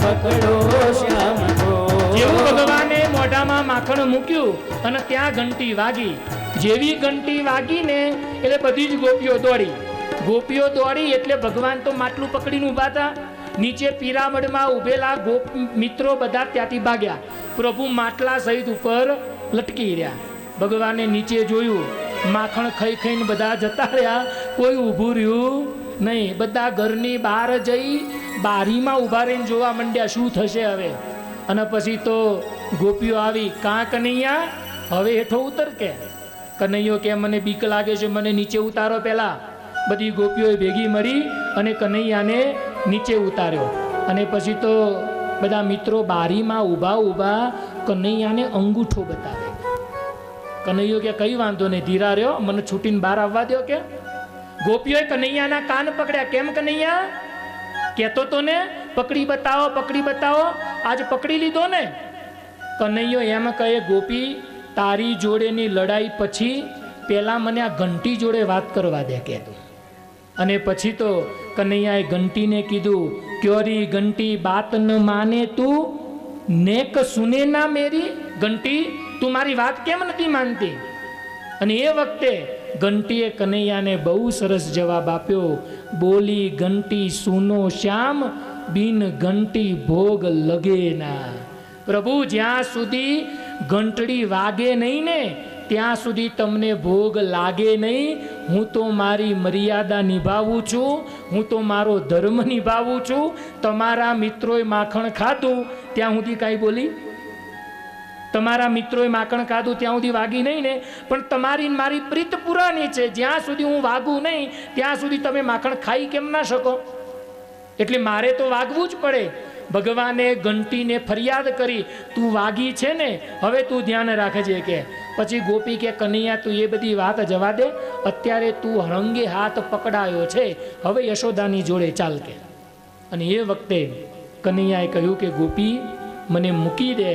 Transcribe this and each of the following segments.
પકડો શ્યામ કો. જેવું ભગવાને મોઢામાં માખણ મૂક્યું અને ત્યાં ઘંટી વાગી. જેવી ઘંટી વાગી ને એટલે બધી જ ગોપીઓ દોડી. ગોપીઓ દોડી એટલે ભગવાન તો માટલું પકડીને ઊભા હતા. નીચે પિરામડમાં ઉભેલા ગોપ મિત્રો બધા ત્યાંથી ભાગ્યા. પ્રભુ માટલા સહિત ઉપર લટકી રહ્યા. ભગવાને નીચે જોયું, માખણ ખાઈ ખાઈને બધા જતા રહ્યા, કોઈ ઊભું રહ્યું નહીં. બધા ઘરની બહાર જઈ બારીમાં ઊભા રહીને જોવા માંડ્યા શું થશે હવે. અને પછી તો ગોપીઓ આવી, કાં કનૈયા હવે હેઠો ઉતર કે. કનૈયો કે મને બીક લાગે છે, મને નીચે ઉતારો. પહેલા બધી ગોપીઓએ ભેગી મળી અને કનૈયાને નીચે ઉતાર્યો. અને પછી તો બધા મિત્રો બારીમાં ઊભા ઊભા કનૈયાને અંગૂઠો બતાવે. કનૈયો કે કઈ વાંધો નહીં, ધીરા રહ્યો, મને છૂટીને બહાર આવવા દો કે. ગોપીઓએ કનૈયાના કાન પકડ્યા. કેમ કનૈયા, કહેતો તો ને પકડી બતાવો, પકડી બતાવો, આજ પકડી લીધો ને. કનૈયો એમ કહે, ગોપી તારી જોડેની લડાઈ પછી પહેલાં મને આ ઘંટી જોડે વાત કરવા દે કે. અને પછી તો કનૈયાએ ઘંટીને કીધું, ક્યોરી ઘંટી બાત ન માને તું, નેક સુને ના મેરી. ઘંટી તું મારી વાત કેમ નથી માનતી? અને એ વખતે ઘંટીએ કનૈયાને બહુ સરસ જવાબ આપ્યો. બોલી ઘંટી સુનો શ્યામ, બિન ઘંટી ભોગ લગે ના. પ્રભુ જ્યાં સુધી ઘંટડી વાગે નહીં ને ત્યાં સુધી તમને ભોગ લાગે નહીં. હું તો મારી મર્યાદા નિભાવું છું, હું તો મારો ધર્મ નિભાવું છું. તમારા મિત્રોએ માખણ ખાધું ત્યાં સુધી કાંઈ બોલી? તમારા મિત્રોએ માખણ ખાધું ત્યાં સુધી વાગી નહીં ને. પણ તમારી મારી પ્રીત પુરાની છે, જ્યાં સુધી હું વાગું નહીં ત્યાં સુધી તમે માખણ ખાઈ કેમ ના શકો? એટલે મારે તો વાગવું જ પડે. ભગવાને ઘંટીને ફરિયાદ કરી, તું વાગી છે ને, હવે તું ધ્યાન રાખજે કે. પછી ગોપી કે કનૈયા તું એ બધી વાત જવા દે, અત્યારે તું રંગે હાથ પકડાયો છે, હવે યશોદાની જોડે ચાલ કે. અને એ વખતે કનૈયાએ કહ્યું કે ગોપી મને મૂકી દે,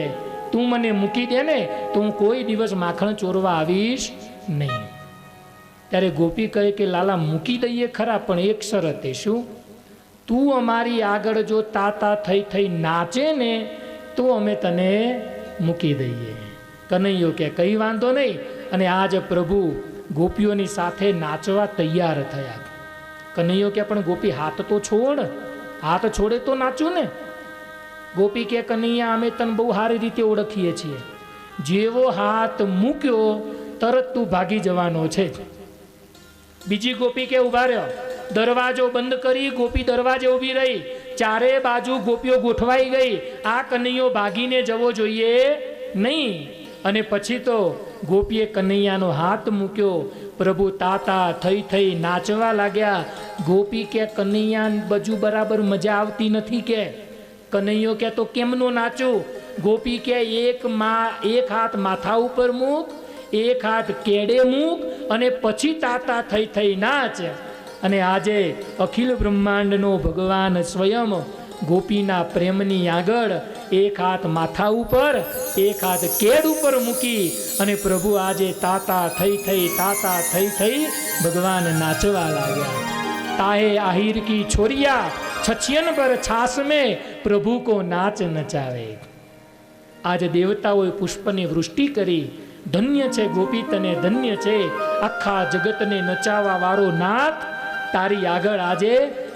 તું મને મૂકી દે ને તો હું કોઈ દિવસ માખણ ચોરવા આવીશ નહીં. ત્યારે ગોપી કહે કે લાલા મૂકી દઈએ ખરા, પણ એક શરતે. શું? તું અમારી આગળ જો તાતા થઈ થઈ નાચે ને તો અમે તને મૂકી દઈએ. કનૈયો કે કઈ વાંધો નહીં. અને આજ પ્રભુ ગોપીઓની સાથે નાચવા તૈયાર થયા. કનૈયો કે પણ ગોપી હાથ તો છોડ, હાથ છોડે તો નાચું ને. ગોપી કે કનૈયા અમે તને બહુ સારી રીતે ઓળખીએ છીએ, જેવો હાથ મૂક્યો તરત તું ભાગી જવાનો છે. બીજી ગોપી કે ઊભા રહ્યો. દરવાજો બંધ કરી ગોપી દરવાજે ઊભી રહી. ચારે બાજુ ગોપીઓ ગોઠવાઈ ગઈ. આ કનૈયો ભાગીને જવો જોઈએ નહીં. અને પછી તો ગોપીએ કનૈયાનો હાથ મૂક્યો. પ્રભુ તાતા થઈ થઈ નાચવા લાગ્યા. ગોપી કે કનૈયા બાજુ બરાબર મજા આવતી નથી કે. કનૈયો કે તો કેમનો નાચું? ગોપી કે એક હાથ માથા ઉપર મૂક, એક હાથ કેડે મૂક અને પછી તાતા થઈ થઈ નાચ. અને આજે અખિલ બ્રહ્માંડનો ભગવાન સ્વયં ગોપીના પ્રેમની આગળ એક હાથ માથા ઉપર, એક હાથ કેડ ઉપર મૂકી અને પ્રભુ આજે તાતા થઈ થઈ, તાતા થઈ થઈ ભગવાન નાચવા લાગ્યા. તાહે આહિર કી છોરિયા, છછિયન પર છાસ में પ્રભુ કો નાચ નચાવે. આજે દેવતાઓએ પુષ્પની વૃષ્ટિ કરી. ધન્ય છે ગોપી તને ધન્ય છે, આખા જગતને નચાવવા વાળો નાથ તારી આગળ આજે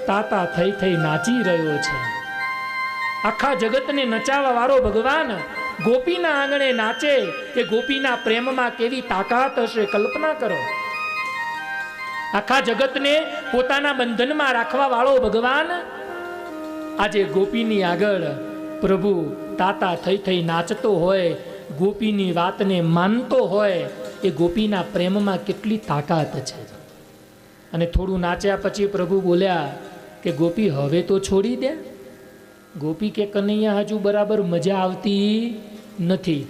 તાતા થઈ થઈ નાચી રહ્યો છે. આખા જગતને નચાવવા વાળો ભગવાન ગોપીના આંગણે નાચે એ ગોપીના પ્રેમમાં કેવી તાકાત હશે કલ્પના કરો. આખા જગતને પોતાના બંધનમાં રાખવા વાળો ભગવાન આજે ગોપીની આગળ પ્રભુ તાતા થઈ થઈ નાચતો હોય, ગોપીની વાતને માનતો હોય. એ ગોપીના પ્રેમમાં કેટલી તાકાત છે. અને થોડું નાચ્યા પછી પ્રભુ બોલ્યા કે ગોપી હવે તો છોડી દે. ગોપી કે કનૈયા હજુ બરાબર મજા આવતી નથી.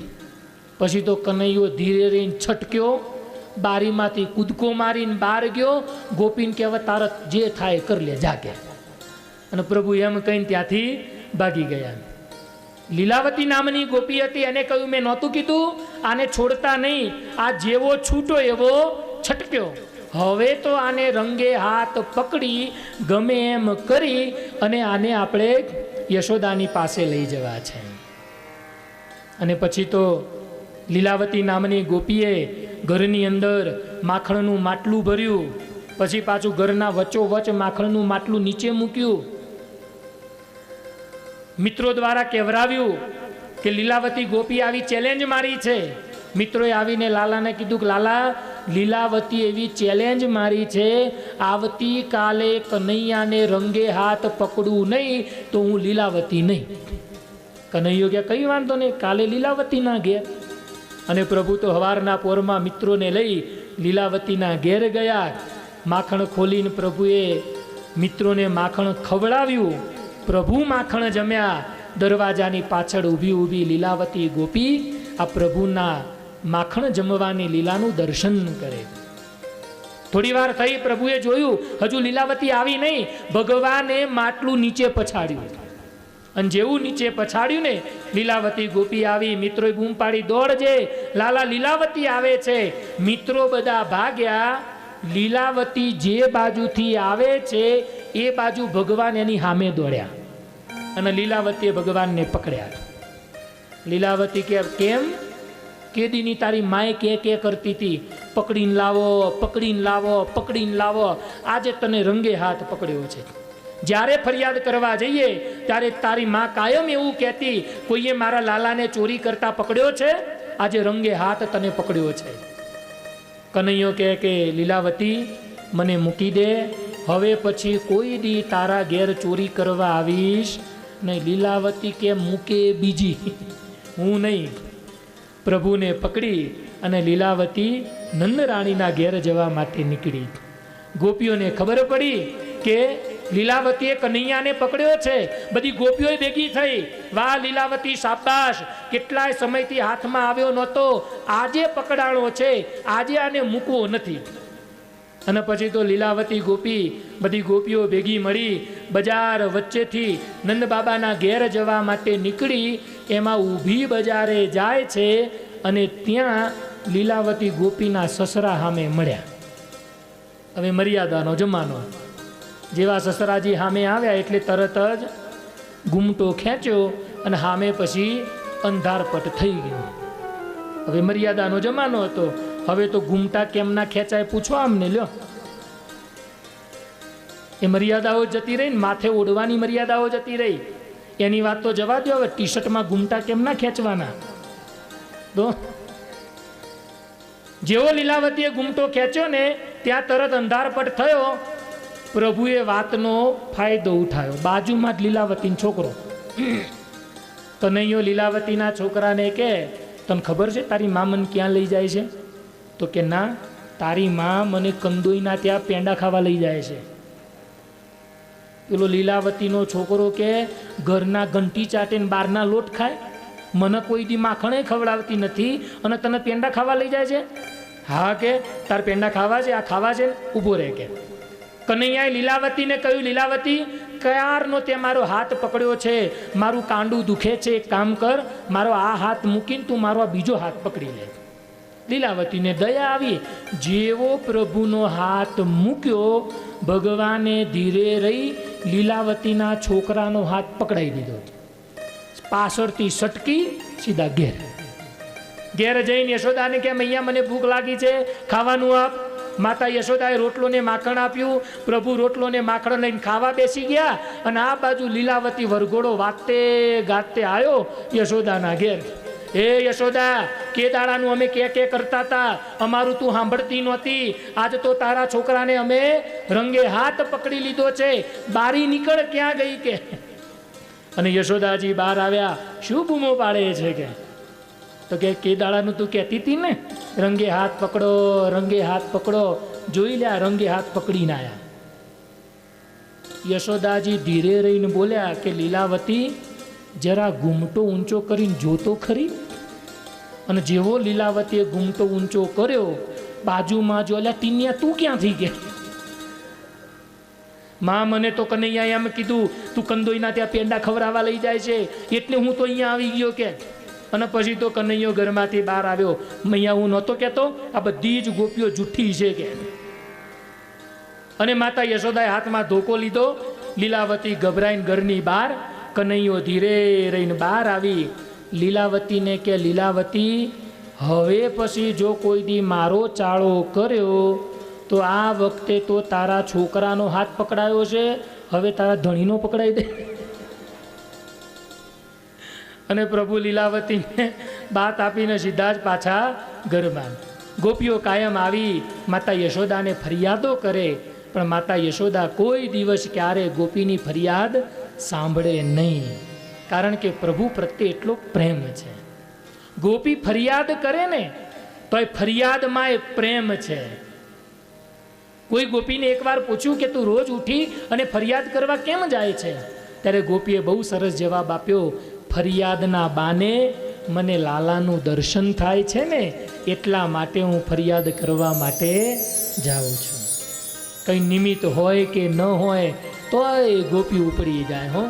પછી તો કનૈયો ધીરે રહીને છટક્યો, બારીમાંથી કૂદકો મારીને બહાર ગયો. ગોપીને કે હવે તારે જે થાય કર લે જાગે. અને પ્રભુ એમ કહીને ત્યાંથી ભાગી ગયા. લીલાવતી નામની ગોપી હતી, એને કહ્યું મેં નહોતું કીધું આને છોડતા નહીં, આ જેવો છૂટો એવો છટક્યો. હવે તો આને રંગે હાથ પકડી ગમે એમ કરી અને આને આપણે યશોદાની પાસે લઈ જવા છે. અને પછી તો લીલાવતી નામની ગોપીએ ઘરની અંદર માખણનું માટલું ભર્યું, પછી પાછું ઘરના વચ્ચોવચ માખણનું માટલું નીચે મૂક્યું. મિત્રો દ્વારા કહેવરાવ્યું કે લીલાવતી ગોપી આવી ચેલેન્જ મારી છે. મિત્રોએ આવીને લાલાને કીધું કે લાલા, લીલાવતી એવી ચેલેન્જ મારી છે, આવતીકાલે કનૈયાને રંગે હાથ પકડું નહીં તો હું લીલાવતી નહીં. કનૈયો કે કઈ વાંધો નહીં, કાલે લીલાવતીના ઘેર. અને પ્રભુ તો હવારના પોરમાં મિત્રોને લઈ લીલાવતીના ઘેર ગયા. માખણ ખોલીને પ્રભુએ મિત્રોને માખણ ખવડાવ્યું. પ્રભુ માખણ જમ્યા. દરવાજાની પાછળ ઊભી ઊભી લીલાવતી ગોપી આ પ્રભુના માખણ જમવાની લીલાનું દર્શન કરે. થોડી વાર થઈ, પ્રભુએ જોયું હજુ લીલાવતી આવી નહીં. ભગવાને માટલું નીચે પછાડ્યું, અને જેવું નીચે પછાડ્યું ને, લીલાવતી ગોપી આવી. મિત્રોએ બૂમ પાડી, દોડજે, લાલા લીલાવતી આવે છે. મિત્રો બધા ભાગ્યા. લીલાવતી જે બાજુથી આવે છે એ બાજુ ભગવાન એની સામે દોડ્યા, અને લીલાવતીએ ભગવાનને પકડ્યા. લીલાવતી કે કેમ? કેદીની તારી માએ કે કરતી હતી, પકડીને લાવો, પકડીને લાવો, પકડીને લાવો. આજે તને રંગે હાથ પકડ્યો છે. જ્યારે ફરિયાદ કરવા જઈએ ત્યારે તારી મા કાયમ એવું કહેતી, કોઈએ મારા લાલાને ચોરી કરતા પકડ્યો છે, આજે રંગે હાથ તને પકડ્યો છે. કનૈયો કહે કે લીલાવતી મને મૂકી દે, હવે પછી કોઈ દી તારા ઘેર ચોરી કરવા આવીશ નહીં. લીલાવતી કે મૂકે બીજી, હું નહીં. પ્રભુને પકડી અને લીલાવતી નંદરાણીના ઘેર જવા માટે નીકળી. ગોપીઓને ખબર પડી કે લીલાવતીએ કનૈયાને પકડ્યો છે. બધી ગોપીઓ ભેગી થઈ, વાહ લીલાવતી શાબાશ, કેટલાય સમયથી હાથમાં આવ્યો નહોતો, આજે પકડાણો છે, આજે આને મૂકવો નથી. અને પછી તો લીલાવતી ગોપી બધી ગોપીઓ ભેગી મળી બજાર વચ્ચેથી નંદ બાબાના ઘેર જવા માટે નીકળી. એમાં ઊભી બજારે જાય છે, અને ત્યાં લીલાવતી ગોપીના સસરા સામે મળ્યા. હવે મર્યાદાનો જમાનો. જેવા સસરાજી સામે આવ્યા એટલે તરત જ ઘૂમટો ખેંચ્યો, અને સામે પછી અંધારપટ થઈ ગયો. હવે મર્યાદાનો જમાનો હતો. હવે તો ઘૂમટા કેમ ના ખેંચાય પૂછવા અમને લ્યો. એ મર્યાદાઓ જતી રહી ને, માથે ઓઢવાની મર્યાદાઓ જતી રહી. એની વાત તો જવા દો. હવે ટી શર્ટમાં ઘૂમટા કેમ ના ખેંચવાના? તો જેવો લીલાવતીએ ઘૂમટો ખેંચ્યો ને, ત્યાં તરત અંધારપટ થયો. પ્રભુએ વાતનો ફાયદો ઉઠાવ્યો. બાજુમાં જ લીલાવતીનો છોકરો. કનૈયો લીલાવતીના છોકરાને કે તને ખબર છે તારી મા મને ક્યાં લઈ જાય છે? તો કે ના, તારી મા મને કંદોઈના ત્યાં પેંડા ખાવા લઈ જાય છે. પેલો લીલાવતીનો છોકરો કે ઘરના ઘંટી ચાટે ને બહારના લોટ ખાય, મને કોઈ દી માખણે ખવડાવતી નથી, અને તને પેંડા ખાવા લઈ જાય છે? હા કે તાર પેંડા ખાવા છે, આ ખાવા છે. ઊભો રહે કે. કનૈયાએ લીલાવતીને કહ્યું, લીલાવતી ક્યારનો તે મારો હાથ પકડ્યો છે, મારું કાંડું દુખે છે, એક કામ કર, મારો આ હાથ મૂકીને તું મારો આ બીજો હાથ પકડી લે. લીલાવતીને દયા આવી. જેવો પ્રભુનો હાથ મૂક્યો, ભગવાને ધીરે રહી લીલાવતીના છોકરાનો હાથ પકડાઈ દીધો. પાછળથી સટકી સીધા ઘેર. ઘેર જઈને યશોદાને કેમ અહીંયા મને ભૂખ લાગી છે, ખાવાનું આપ. માતા યશોદાએ રોટલો ને માખણ આપ્યું. પ્રભુ રોટલો ને માખણ લઈને ખાવા બેસી ગયા, અને આ બાજુ લીલાવતી વરઘોડો વાતે ગાતે આવ્યો યશોદાના ઘેર. હે યશોદા, કે દાડાનું અમે કે કરતા હતા, અમારું તું સાંભળતી નહોતી. આજ તો તારા છોકરાને અમે રંગે હાથ પકડી લીધો છે, બારી નીકળ, ક્યાં ગઈ કે. અને યશોદાજી બહાર આવ્યા. શું બૂમો પાડે છે કે? તો કે દાડાનું તું કહેતી હતી ને, રંગે હાથ પકડો, રંગે હાથ પકડો. જોઈ લ્યા, રંગે હાથ પકડીને આવ્યા. યશોદાજી ધીરે રહીને બોલ્યા કે લીલાવતી, જરા ઘૂમટો ઊંચો કરીને જોતો ખરી. અને જેવો લીલાવતીએ ઘૂમટો ઊંચો કર્યો, બાજુમાં જો, અલ્યા ટીનિયા તું ક્યાંથી કે? માં મને તો કનૈયાએ એમ કીધું તું કંદોઈના ત્યાં પેંડા ખવડાવવા લઈ જાય છે, એટલે હું તો અહીંયા આવી ગયો કે. અને પછી તો કનૈયો ઘરમાંથી બહાર આવ્યો. મૈયા હું નહોતો કહેતો, આ બધી જ ગોપીઓ જુઠ્ઠી છે કે. અને માતા યશોદાએ હાથમાં ધોકો લીધો. લીલાવતી ગભરાઈને ઘરની બહાર કનૈયો ધીરે રહીને બહાર આવી લીલાવતીને કે લીલાવતી, હવે પછી જો કોઈ દી મારો ચાળો કર્યો તો આ વખતે તો તારા છોકરાનો હાથ પકડાયો છે, હવે તારા ધણીનો પકડાઈ દે. અને પ્રભુ લીલાવતીને બાત આપીને સીધા જ પાછા ઘરમાં. ગોપીઓ કાયમ આવી માતા યશોદાને ફરિયાદો કરે, પણ માતા યશોદા કોઈ દિવસ ક્યારે ગોપીની ફરિયાદ સાંભળે નહીં, કારણ કે પ્રભુ પ્રત્યે એટલો પ્રેમ છે. ગોપી ફરિયાદ કરે ને તો એ ફરિયાદમાં એ પ્રેમ છે. કોઈ ગોપીને એકવાર પૂછ્યું કે તું રોજ ઉઠી અને ફરિયાદ કરવા કેમ જાય છે? ત્યારે ગોપીએ બહુ સરસ જવાબ આપ્યો, ફરિયાદના બાને મને લાલાનું દર્શન થાય છે ને એટલા માટે હું ફરિયાદ કરવા માટે જાઉં છું. કંઈ નિમિત્ત હોય કે ન હોય તોય ગોપી ઉપડી જાય. હો,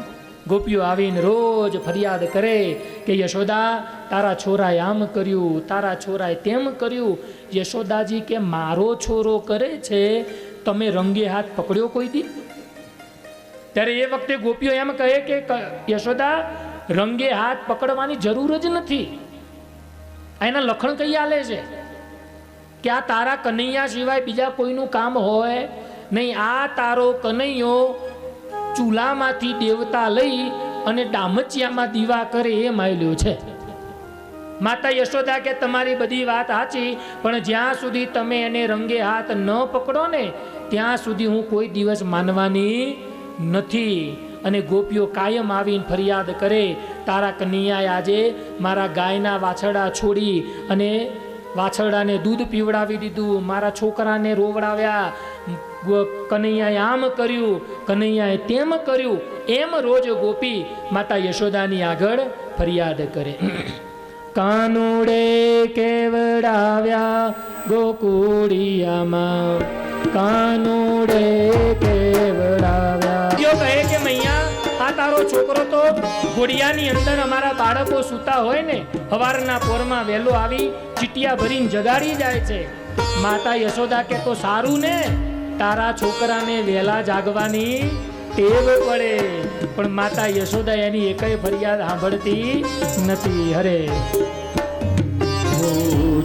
ગોપીઓ આવીને રોજ ફરિયાદ કરે કે યશોદા તારા છોરાએ આમ કર્યું, તારા છોરાએ તેમ કર્યું. યશોદાજી કે મારો છોરો કરે છે, તમે રંગે હાથ પકડ્યો કોઈ દી? ત્યારે એ વખતે ગોપીઓ એમ કહે કે યશોદા રંગે હાથ પકડવાની જરૂર જ નથી. એના લખણ કઈ આલે છે કે આ તારા કનૈયા સિવાય બીજા કોઈનું કામ હોય નહીં. આ તારો કનૈયો ચૂલામાંથી દેવતા લઈ અને ડામચિયામાં દીવા કરે એ માયલ્યો છે. માતા યશોદા કે તમારી બધી વાત સાચી, પણ જ્યાં સુધી તમે એને રંગે હાથ ન પકડો ને ત્યાં સુધી હું કોઈ દિવસ માનવાની નથી. અને ગોપીઓ કાયમ આવીને ફરિયાદ કરે, તારા કનૈયાએ આજે મારા ગાયના વાછરડા છોડી અને વાછરડાને દૂધ પીવડાવી દીધું, મારા છોકરાને રોવડાવ્યા, કનૈયાએ આમ કર્યું, કનૈયાએ તેમ કર્યું. એમ રોજ ગોપી માતા યશોદાની આગળ ફરિયાદ કરે. કાનુડે કેવડાવ્યા ગોકુળિયામાં, કાનુડે કેવડાવ્યા. કહે કે મૈયા આ તારો છોકરો તો ઘોડિયાની અંદર અમારા બાળકો સૂતા હોય ને સવારના પોરમાં વહેલો આવી ચીટિયા ભરીને જગાડી જાય છે. માતા યશોદા કે તો સારું ને, તારા છોકરાને વહેલા જાગવાની ટેવ પડે. પણ માતા યશોદા એની એકય ફરિયાદ સાંભળતી નથી. હરે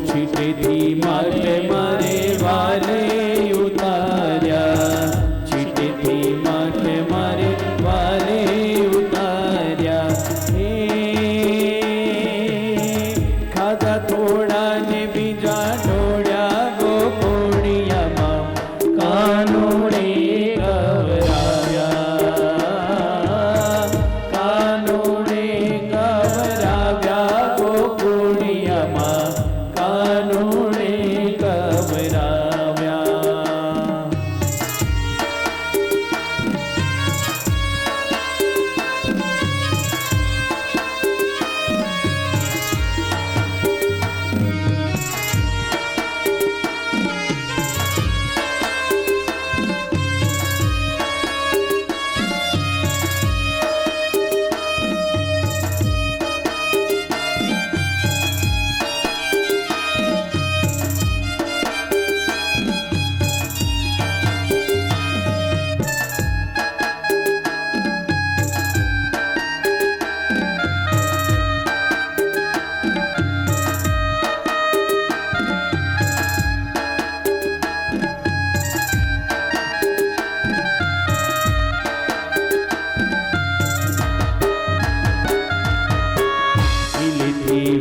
છીટેથી માટે મારે વાલે ઉતાર્યા, છીટેથી માટે મારે વાલે ઉતાર્યા. હે ખાધા થોડા ને બીજા ઢોળ્યા ગોકુળિયામાં, કાનુડે ગવરાવ્યા, કાનુડે ગવરાવ્યા ગોકુળિયામાં, કાનુડે ગવરાવ્યા.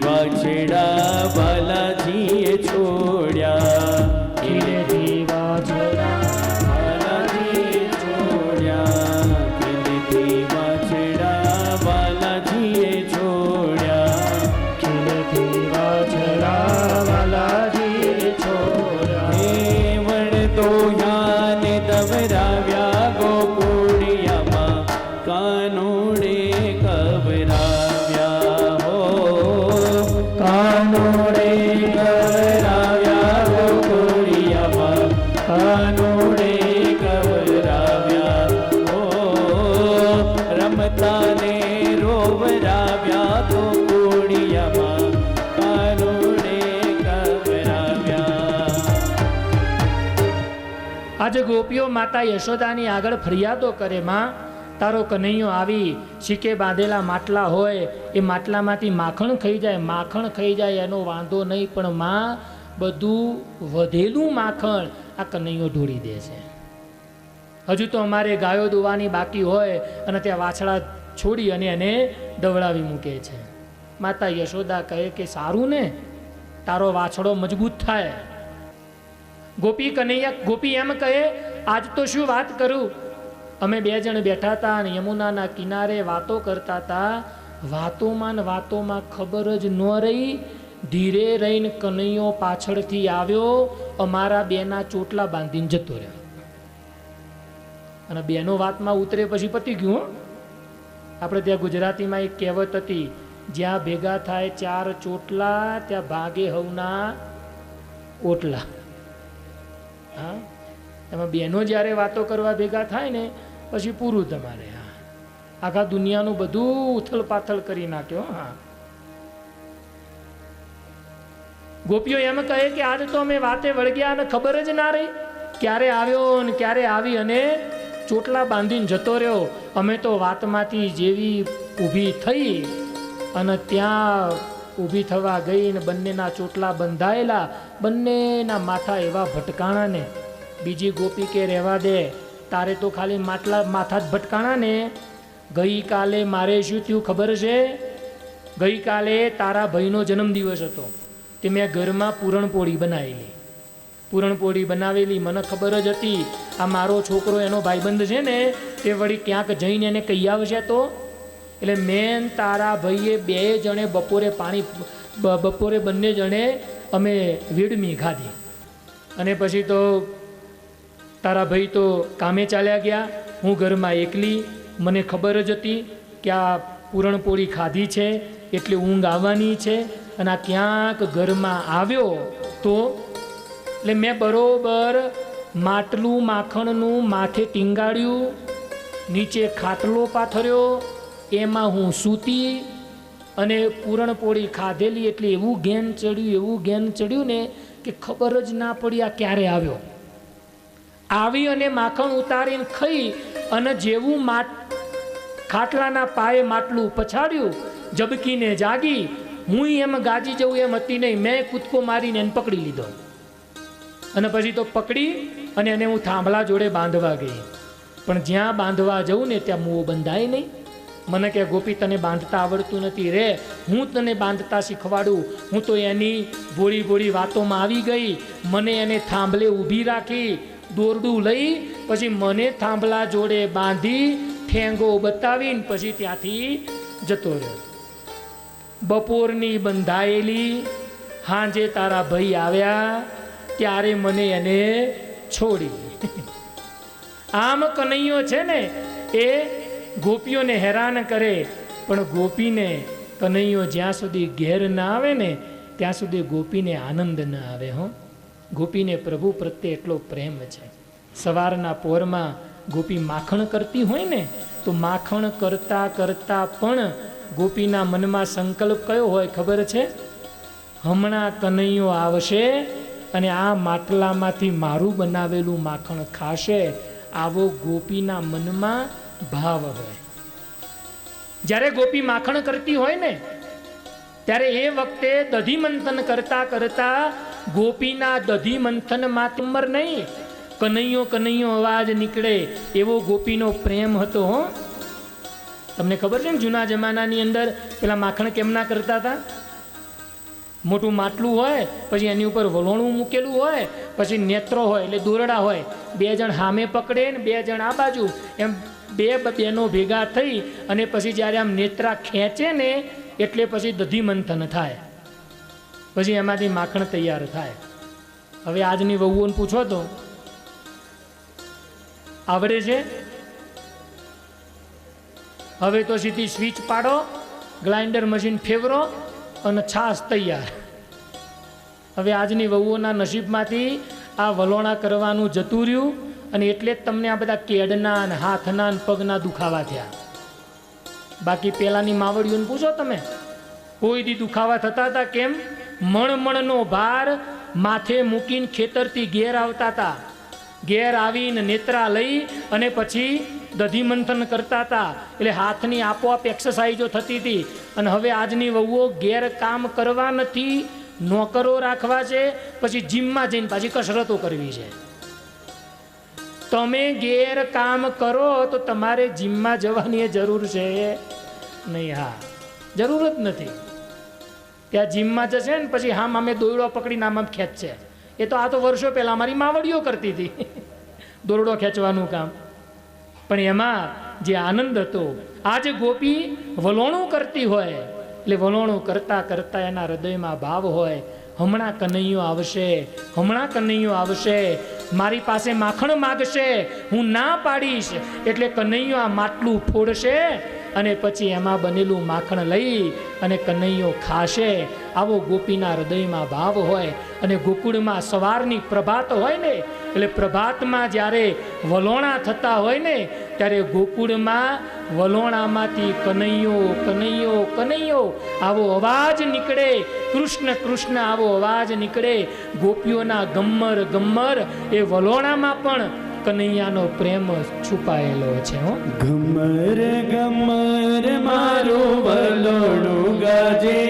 વાછડા બાલાજીએ છોડ્યા, ધીરેથી વાછરડા બાલાજીએ છોડ્યા, ધીરેથી વાછડા બાલાજીએ છોડ્યા, ધીરેથી વાછરડા બાલાજીએ છોડ્યા. હે વણતો યાને દવરાવ્યા ગોકુળિયામાં, કાનુડે કવરાવ્યા. હો કાનુડે કવરાવ્યા ગોકુળિયામાં, કાનુડે કવરાવ્યા. હો રમતા ને રોવરાવ્યા ગોકુળિયામાં, કાનુડે કવરાવ્યા. આજે ગોપીઓ માતા યશોદાની આગળ ફરિયાદો કરે, માં તારો કનૈયો આવી શીકે બાંધેલા માટલા હોય એ માટલામાંથી માખણ ખાઈ જાય, માખણ ખાઈ જાય એનો વાંધો નહીં, પણ માં બધું વધેલું માખણ આ કનૈયો ઢોળી દે છે. હજુ તો અમારે ગાયો દોવાની બાકી હોય અને ત્યાં વાછડા છોડી અને એને દવડાવી મૂકે છે. માતા યશોદા કહે કે સારું ને, તારો વાછડો મજબૂત થાય. ગોપી એમ કહે આજ તો શું વાત કરું, અમે 2 જણ બેઠા હતા અને યમુનાના કિનારે વાતો કરતા હતા. વાતોમાં ખબર જ ન રહી, ધીરે રહીને કનૈયો પાછળથી આવ્યો, અમારા 2ના ચોટલા બાંધીને જતો રહ્યો. અને 2નો વાતમાં ઉતરે પછી પતી ગયું. આપણે ત્યાં ગુજરાતીમાં એક કહેવત હતી, જ્યાં ભેગા થાય 4 ચોટલા ત્યાં ભાગે હવના ઓટલા. હા, એમાં 2નો જ્યારે વાતો કરવા ભેગા થાય ને પછી પૂરું તમારે. હા, આખા દુનિયાનું બધું ઉથલ પાથલ કરી નાખ્યો. હા, ગોપીઓ એમ કહે કે આજ તો અમે વાતે વળગ્યા અને ખબર જ ના રહી ક્યારે આવ્યો ને ક્યારે આવી અને ચોટલા બાંધીને જતો રહ્યો. અમે તો વાતમાંથી જેવી ઊભી થઈ અને ત્યાં ઊભી થવા ગઈ ને બંનેના ચોટલા બંધાયેલા, બંનેના માથા એવા ભટકાણા ને બીજી ગોપી કે રહેવા દે, તારે તો ખાલી માથા જ ભટકાણા ને. ગઈકાલે મારે શું થયું ખબર છે? ગઈકાલે તારા ભાઈનો જન્મદિવસ હતો, તે મેં ઘરમાં પૂરણપોળી બનાવેલી. પૂરણપોળી બનાવેલી મને ખબર જ હતી આ મારો છોકરો એનો ભાઈબંધ છે ને તે વળી ક્યાંક જઈને એને કહી આવશે તો. એટલે મેં તારા ભાઈએ 2 જણે બપોરે બંને જણે અમે વીડમી ખાધી અને પછી તો તારા ભાઈ તો કામે ચાલ્યા ગયા. હું ઘરમાં એકલી, મને ખબર જ હતી કે આ પૂરણપોળી ખાધી છે એટલે ઊંઘ આવવાની છે અને આ ક્યાંક ઘરમાં આવ્યો તો. એટલે મેં બરોબર માટલું માખણનું માથે ટીંગાડ્યું, નીચે ખાટલો પાથર્યો, એમાં હું સૂતી અને પૂરણપોળી ખાધેલી એટલે એવું ઘેન ચડ્યું ને કે ખબર જ ના પડી આ ક્યારે આવ્યો. આવી અને માખણ ઉતારીને ખાઈ અને જેવું ખાટલાના પાયે માટલું પછાડ્યું, જબકીને જાગી. હું એમ ગાજી જવું એમ હતી નહીં, મેં કૂદકો મારીને એને પકડી લીધો અને પછી તો પકડી અને એને હું થાંભલા જોડે બાંધવા ગઈ. પણ જ્યાં બાંધવા જવું ને ત્યાં મુઓ બંધાય નહીં. મને કે ગોપી તને બાંધતા આવડતું નથી રે, હું તને બાંધતા શીખવાડું. હું તો એની ભોળી વાતોમાં આવી ગઈ, મને એને થાંભલે ઊભી રાખી, દોરડું લઈ પછી મને થાંભલા જોડે બાંધી ઠેંગો બતાવીને પછી ત્યાંથી જતો રહ્યો. બપોરની બંધાયેલી, હાંજે તારા ભાઈ આવ્યા ત્યારે મને એને છોડી. આમ કનૈયો છે ને એ ગોપીઓને હેરાન કરે, પણ ગોપીને કનૈયો જ્યાં સુધી ઘેર ના આવે ને ત્યાં સુધી ગોપીને આનંદ ન આવે. હો, ગોપીને પ્રભુ પ્રત્યે એટલો પ્રેમ છે. સવારના પોરમાં ગોપી માખણ કરતી હોય ને તો માખણ કરતા પણ ગોપીના મનમાં સંકલ્પ કયો હોય ખબર છે? હમણાં કનૈયો આવશે અને આ માટલામાંથી મારું બનાવેલું માખણ ખાશે, આવો ગોપીના મનમાં ભાવ હોય. જ્યારે ગોપી માખણ કરતી હોય ને ત્યારે એ વખતે દધી મંથન કરતા ગોપીના દધી મંથનમાં તુમર નહીં, કનૈયો અવાજ નીકળે એવો ગોપીનો પ્રેમ હતો. હો, તમને ખબર છે ને જૂના જમાનાની અંદર પેલા માખણ કેમના કરતા હતા? મોટું માટલું હોય, પછી એની ઉપર વલોણું મૂકેલું હોય, પછી નેત્રો હોય એટલે દોરડા હોય, 2 જણ સામે પકડે ને 2 જણ આ બાજુ, એમ 2 બહેનો ભેગા થઈ અને પછી જ્યારે આમ નેત્રા ખેંચે ને એટલે પછી દધી મંથન થાય, પછી એમાંથી માખણ તૈયાર થાય. હવે આજની વહુઓને પૂછો તો આવડે છે? હવે તો સીધી સ્વિચ પાડો, ગ્રાઇન્ડર મશીન ફેવરો અને છાશ તૈયાર. હવે આજની વહુઓના નસીબમાંથી આ વલોણા કરવાનું જતું રહ્યું અને એટલે જ તમને આ બધા કેડના અને હાથના અને પગના દુખાવા થયા. બાકી પેલાની માવડીઓને પૂછો તમે, કોઈ દી દુખાવા થતા હતા કેમ? મણનો ભાર માથે મૂકીને ખેતરથી ઘેર આવતા હતા, ઘેર આવીને નેત્રા લઈ અને પછી દધી મંથન કરતા હતા એટલે હાથની આપોઆપ એક્સરસાઇઝો થતી હતી. અને હવે આજની વહુઓ ઘેર કામ કરવા નથી, નોકરો રાખવા છે, પછી જીમમાં જઈને પાછી કસરતો કરવી છે. તમે ઘેર કામ કરો તો તમારે જીમમાં જવાની જરૂર છે નહીં. હા, જરૂર જ નથી. ત્યાં જીમમાં જશે ને પછી હામ અમે દોરડો પકડીને આમ ખેંચશે. એ તો આ તો વર્ષો પહેલાં અમારી માવડીઓ કરતી હતી દોરડો ખેંચવાનું કામ. પણ એમાં જે આનંદ હતો, આજે ગોપી વલોણું કરતી હોય એટલે વલોણું કરતાં કરતાં એના હૃદયમાં ભાવ હોય, હમણાં કનૈયો આવશે, હમણાં કનૈયો આવશે, મારી પાસે માખણ માગશે, હું ના પાડીશ એટલે કનૈયો આ માટલું ફોડશે અને પછી એમાં બનેલું માખણ લઈ અને કનૈયો ખાશે. આવો ગોપીના હૃદયમાં ભાવ હોય. અને ગોકુળમાં સવારની પ્રભાત હોય ને એટલે પ્રભાતમાં જ્યારે વલોણા થતા હોય ને ત્યારે ગોકુળમાં વલોણામાંથી કનૈયો કનૈયો કનૈયો આવો અવાજ નીકળે. કૃષ્ણ કૃષ્ણ આવો અવાજ નીકળે. ગોપીઓના ગમ્મર ગમ્મર એ વલોણામાં પણ કનૈયાનો પ્રેમ છુપાયેલો છે. હો, ઘમર ઘમર મારું વલોણું ગાજે,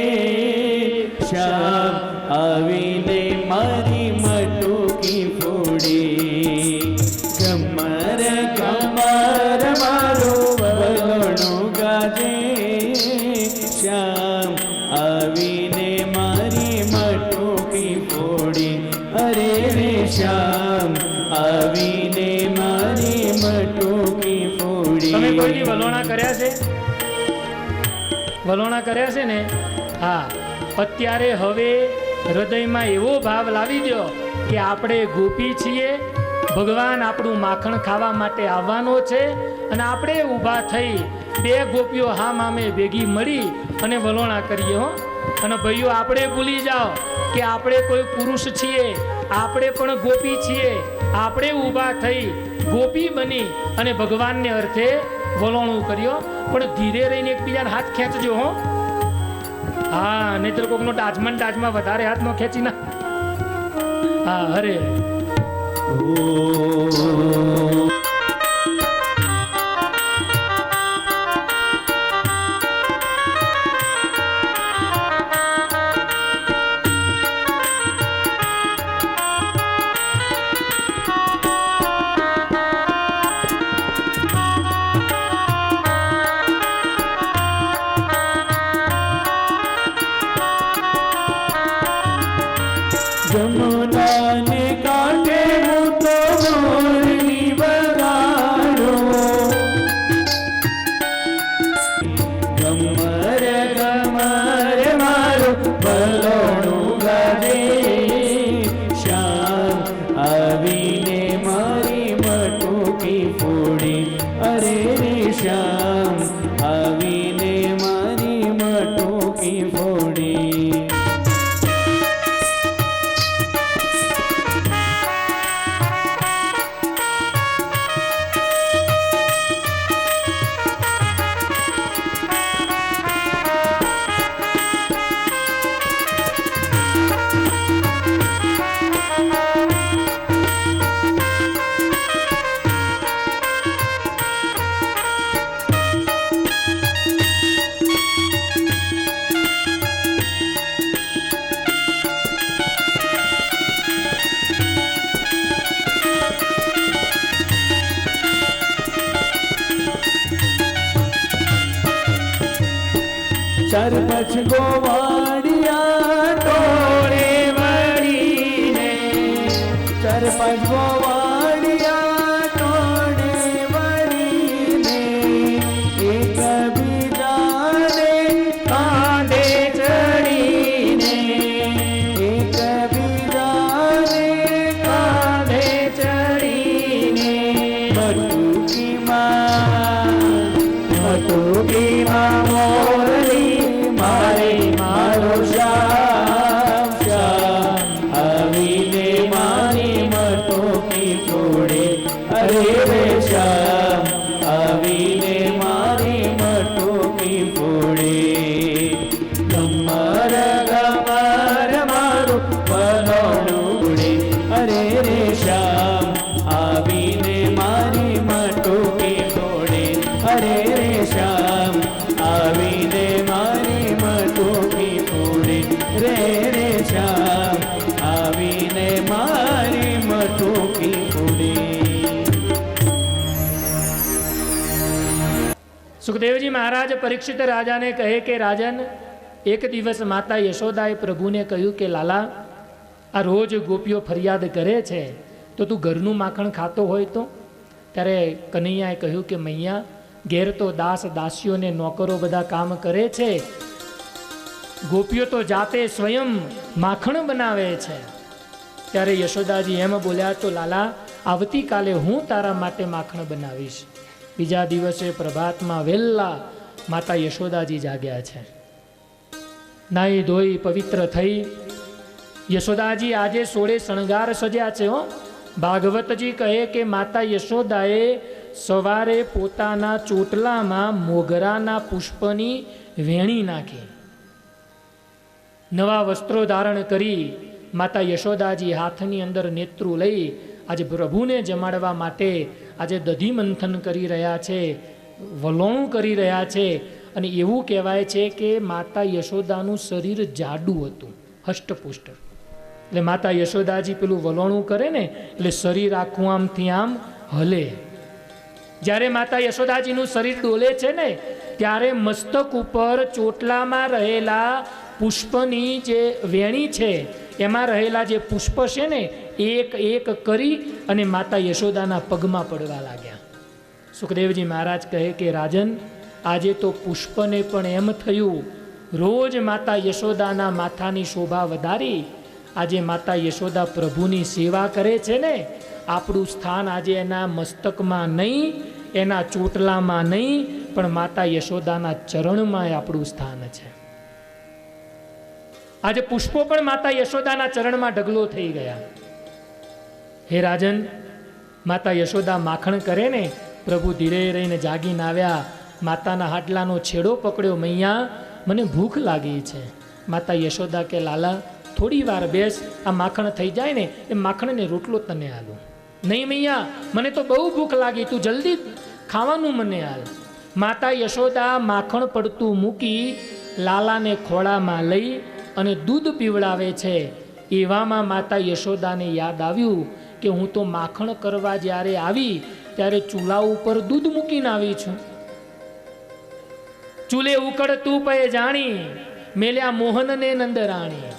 શ્યામ આવીને મારી મટુકી ફોડી. ઘમર ઘમર મારું વલોણું ગાજે, શ્યામ આવીને મારી મટુકી ફોડી. અરે રે શ્યામ આવીને મારી મટુકી ફોડી. તમે કોઈની વલોણા કર્યા છે? વલોણા કર્યા છે ને? હા, અત્યારે હવે હૃદયમાં એવો ભાવ લાવી દો કે આપણે ગોપી છીએ, ભગવાન આપણું માખણ ખાવા માટે આવવાનો છે અને આપણે ઊભા થઈ બે ગોપીઓ હામ હામે ભેગી મળી અને વલોણા કરીએ. હો, અને ભાઈઓ આપણે ભૂલી જાઓ કે આપણે કોઈ પુરુષ છીએ, આપણે પણ ગોપી છીએ. આપણે ઊભા થઈ ગોપી બની અને ભગવાનને અર્થે વલોણું કર્યો. પણ ધીરે રહીને એકબીજાને હાથ ખેંચજો. હો, હા, નહીતર કોકનો ડાજમાં વધારે હાથ નો ખેંચી ના. હા, હરે જમુનાને કાંઠે હું તો મોરલી વગાડું. ગમર ગમર મારું વલોણું ગાજે, શ્યામ આવીને મારી મટુકી ફોડી. અરે રે શ્યામ આવીને મારી મટુકી ફોડી. ચાર પાંચ ગોવાળિયા ટોળે વળીને, ચાર પાંચ ગોવાળિયા ટોળે વળીને એકબીજાને કાંધે ચડીને, એકબીજાને કાંધે ચડીને મટુકીમાં મોરલી મારે મારો શ્યામ, શ્યામ આવીને મારી મટુકી ફોડે. અરે રે શ્યામ આવીને મારી મટુકી ફોડે. ગમર ગમર મારું વલોણું ઉડે. અરે રે શ્યામ આવીને મારી મટુકી ફોડે. સુખદેવજી મહારાજ પરીક્ષિત રાજાને કહે કે રાજન, એક દિવસ માતા યશોદાએ પ્રભુને કહ્યું કે લાલા, આ રોજ ગોપીઓ ફરિયાદ કરે છે તો તું ઘરનું માખણ ખાતો હોય તો? ત્યારે કનૈયાએ કહ્યું કે મૈયા, ઘેર તો દાસ દાસીઓ ને નોકરો બધા કામ કરે છે, ગોપીઓ તો જાતે સ્વયં માખણ બનાવે છે. ત્યારે યશોદાજી એમ બોલ્યા, તો લાલા, આવતીકાલે હું તારા માટે માખણ બનાવીશ. બીજા દિવસે પ્રભાતમાં વહેલા માતા યશોદાજી જાગ્યા છે. નાહી ધોઈ પવિત્ર થઈ યશોદાજી આજે 16 શણગાર સજ્યા છે. ભાગવતજી કહે કે માતા યશોદાએ સવારે પોતાના ચોટલામાં મોગરાના પુષ્પની વેણી નાખી, નવા વસ્ત્રો ધારણ કરી માતા યશોદાજી હાથની અંદર નેત્રું લઈ આજે પ્રભુને જમાડવા માટે આજે દધી મંથન કરી રહ્યા છે, વલોણું કરી રહ્યા છે. અને એવું કહેવાય છે કે માતા યશોદાનું શરીર જાડું હતું, હષ્ટપુષ્ટ. એટલે માતા યશોદાજી પેલું વલોણું કરે ને એટલે શરીર આખું આમથી આમ હલે. જ્યારે માતા યશોદાજીનું શરીર ડોલે છે ને ત્યારે મસ્તક ઉપર ચોટલામાં રહેલા પુષ્પની જે વેણી છે એમાં રહેલા જે પુષ્પ છે ને એક એક કરી અને માતા યશોદાના પગમાં પડવા લાગ્યા. સુખદેવજી મહારાજ કહે કે રાજન, આજે તો પુષ્પને પણ એમ થયું રોજ માતા યશોદાના માથાની શોભા વધારી આજે માતા યશોદા પ્રભુની સેવા કરે છે ને, આપણું સ્થાન આજે એના મસ્તકમાં નહીં, એના ચોટલામાં નહીં, પણ માતા યશોદાના ચરણમાં આપણું સ્થાન છે. આજે પુષ્પો પણ માતા યશોદાના ચરણમાં ઢગલો થઈ ગયા. હે રાજન, માતા યશોદા માખણ કરે ને, પ્રભુ ધીરે રહીને જાગીને આવ્યા, માતાના હાડલાનો છેડો પકડ્યો, મૈયા મને ભૂખ લાગી છે. માતા યશોદા કે લાલા, થોડી વાર બેસ, આ માખણ થઈ જાય ને એ માખણને રોટલો તને આલું. નહીં મૈયા, મને તો બહુ ભૂખ લાગી, તું જલ્દી ખાવાનું મને હાલ. માતા યશોદા માખણ પડતું મૂકી લાલાને ખોળામાં લઈ અને દૂધ પીવડાવે છે. એવામાં માતા યશોદાને યાદ આવ્યું કે હું તો માખણ કરવા જ્યારે આવી ત્યારે ચૂલા ઉપર દૂધ મૂકીને આવી છું. ચૂલે ઉકળતું પે જાણી, મેલ્યા મોહનને નંદરાણી.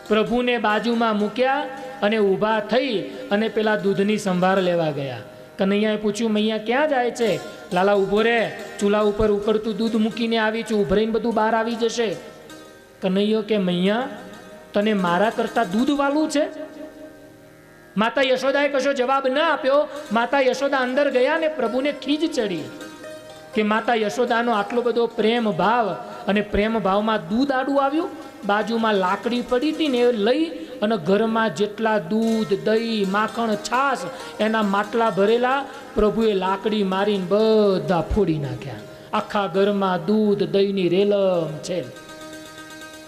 પ્રભુને બાજુમાં મૂક્યા અને ઊભા થઈ અને પેલા દૂધની સંભાળ લેવા ગયા. કનૈયાએ પૂછ્યું, મૈયા ક્યાં જાય છે? લાલા ઊભો રે, ચૂલા ઉપર ઉકળતું દૂધ મૂકીને આવી છું, ઉભરાઈને બધું બહાર આવી જશે. કનૈયો કે મૈયા, તને મારા કરતા દૂધ વાલું છે? માતા યશોદાએ કશો જવાબ ન આપ્યો. માતા યશોદા અંદર ગયા ને પ્રભુને ખીજ ચડી કે માતા યશોદાનો આટલો બધો પ્રેમ ભાવ, અને પ્રેમ ભાવમાં દૂધ આડું આવ્યું. બાજુમાં લાકડી પડી હતી ને એ લઈ અને ઘરમાં જેટલા દૂધ, દહીં, માખણ, છાશ એના માટલા ભરેલા પ્રભુએ લાકડી મારીને બધા ફોડી નાખ્યા. આખા ઘરમાં દૂધ દહીંની રેલમ છે.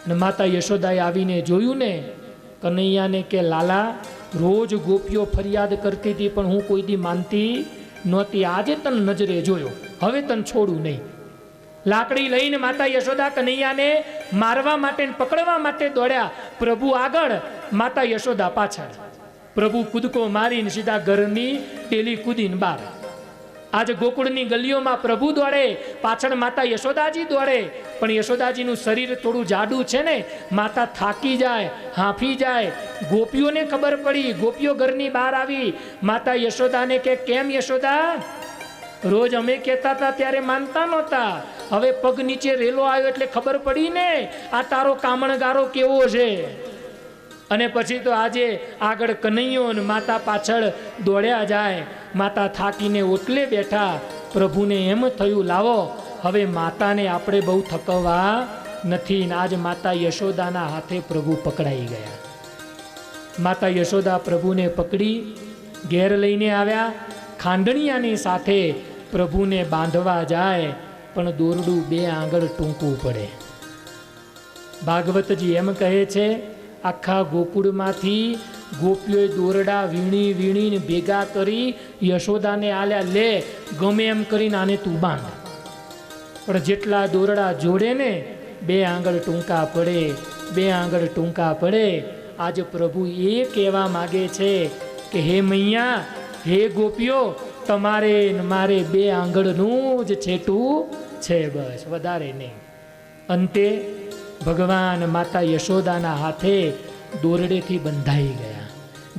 અને માતા યશોદાએ આવીને જોયું ને કનૈયાને કે લાલા, રોજ ગોપીઓ ફરિયાદ કરતી હતી પણ હું કોઈ દી માનતી નહોતી, આજે તને નજરે જોયો, હવે તને છોડું નહીં. લાકડી લઈને માતા યશોદા કનૈયાને મારવા માટે પકડવા માટે દોડ્યા. પ્રભુ આગળ, માતા યશોદા પાછળ. પ્રભુ કૂદકો મારીને સીધા ઘરની ટેલી કૂદીને બહાર. આજે ગોકુળની ગલીઓમાં પ્રભુ દોડે, પાછળ માતા યશોદાજી દોડે. પણ યશોદાજીનું શરીર થોડું જાડું છે ને, માતા થાકી જાય, હાંફી જાય. ગોપીઓને ખબર પડી, ગોપીઓ ઘરની બહાર આવી. માતા યશોદાને કે કેમ યશોદા, રોજ અમે કહેતા હતા ત્યારે માનતા નહોતા, હવે પગ નીચે રેલો આવ્યો એટલે ખબર પડી ને આ તારો કામણગારો કેવો છે. અને પછી તો આજે આગળ કનૈયો ને માતા પાછળ દોડ્યા જાય. માતા થાકીને ઓટલે બેઠા. પ્રભુને એમ થયું લાવો હવે માતાને આપણે બહુ થકવવા નથી. આજ માતા યશોદાના હાથે પ્રભુ પકડાઈ ગયા. માતા યશોદા પ્રભુને પકડી ઘેર લઈને આવ્યા. ખાંડણિયાની સાથે પ્રભુને બાંધવા જાય પણ દોરડું 2 આંગળ ટૂંકવું પડે. ભાગવતજી એમ કહે છે, આખા ગોકુળમાંથી ગોપીઓએ દોરડા વીણી વીણીને ભેગા કરી યશોદાને આલ્યા, લે ગમે એમ કરીને આને તું બાંધ. પણ જેટલા દોરડા જોડે ને 2 આંગળ ટૂંકા પડે, 2 આંગળ ટૂંકા પડે. આજે પ્રભુ એ કહેવા માગે છે કે હે મૈયા, હે ગોપીઓ, તમારે મારે 2 આંગળનું જ છેટું છે, બસ વધારે નહીં. અંતે ભગવાન માતા યશોદાના હાથે દોરડેથી બંધાઈ ગયા.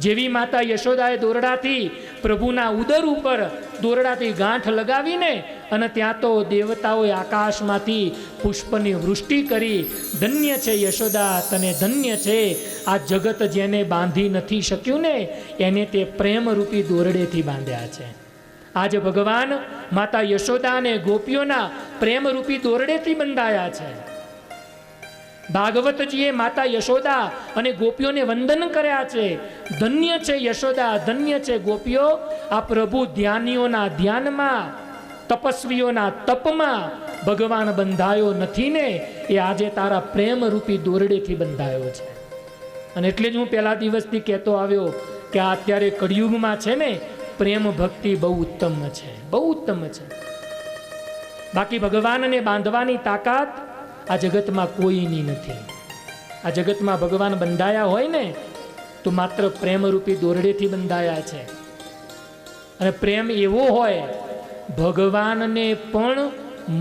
જેવી માતા યશોદાએ દોરડાથી પ્રભુના ઉદર ઉપર દોરડાથી ગાંઠ લગાવીને અને ત્યાં તો દેવતાઓએ આકાશમાંથી પુષ્પની વૃષ્ટિ કરી. ધન્ય છે યશોદા, તને ધન્ય છે. આ જગત જેને બાંધી નથી શક્યું ને એને તે પ્રેમરૂપી દોરડેથી બાંધ્યા છે. આજે ભગવાન માતા યશોદા અને ગોપીઓના પ્રેમરૂપી દોરડેથી બંધાયા છે. ભાગવતજીએ માતા યશોદા અને ગોપીઓને વંદન કર્યા છે. ધન્ય છે યશોદા, ધન્ય છે ગોપીઓ. આ પ્રભુ ધ્યાનીઓના ધ્યાનમાં, તપસ્વીઓના તપમાં ભગવાન બંધાયો નથી ને, એ આજે તારા પ્રેમરૂપી દોરડેથી બંધાયો છે. અને એટલે જ હું પહેલા દિવસથી કહેતો આવ્યો કે આ અત્યારે કળિયુગમાં છે ને, પ્રેમ ભક્તિ બહુ ઉત્તમ છે, બહુ ઉત્તમ છે. બાકી ભગવાનને બાંધવાની તાકાત આ જગતમાં કોઈની નથી. આ જગતમાં ભગવાન બંધાયા હોય ને તો માત્ર પ્રેમરૂપી દોરડેથી બંધાયા છે. અને પ્રેમ એવો હોય ભગવાનને પણ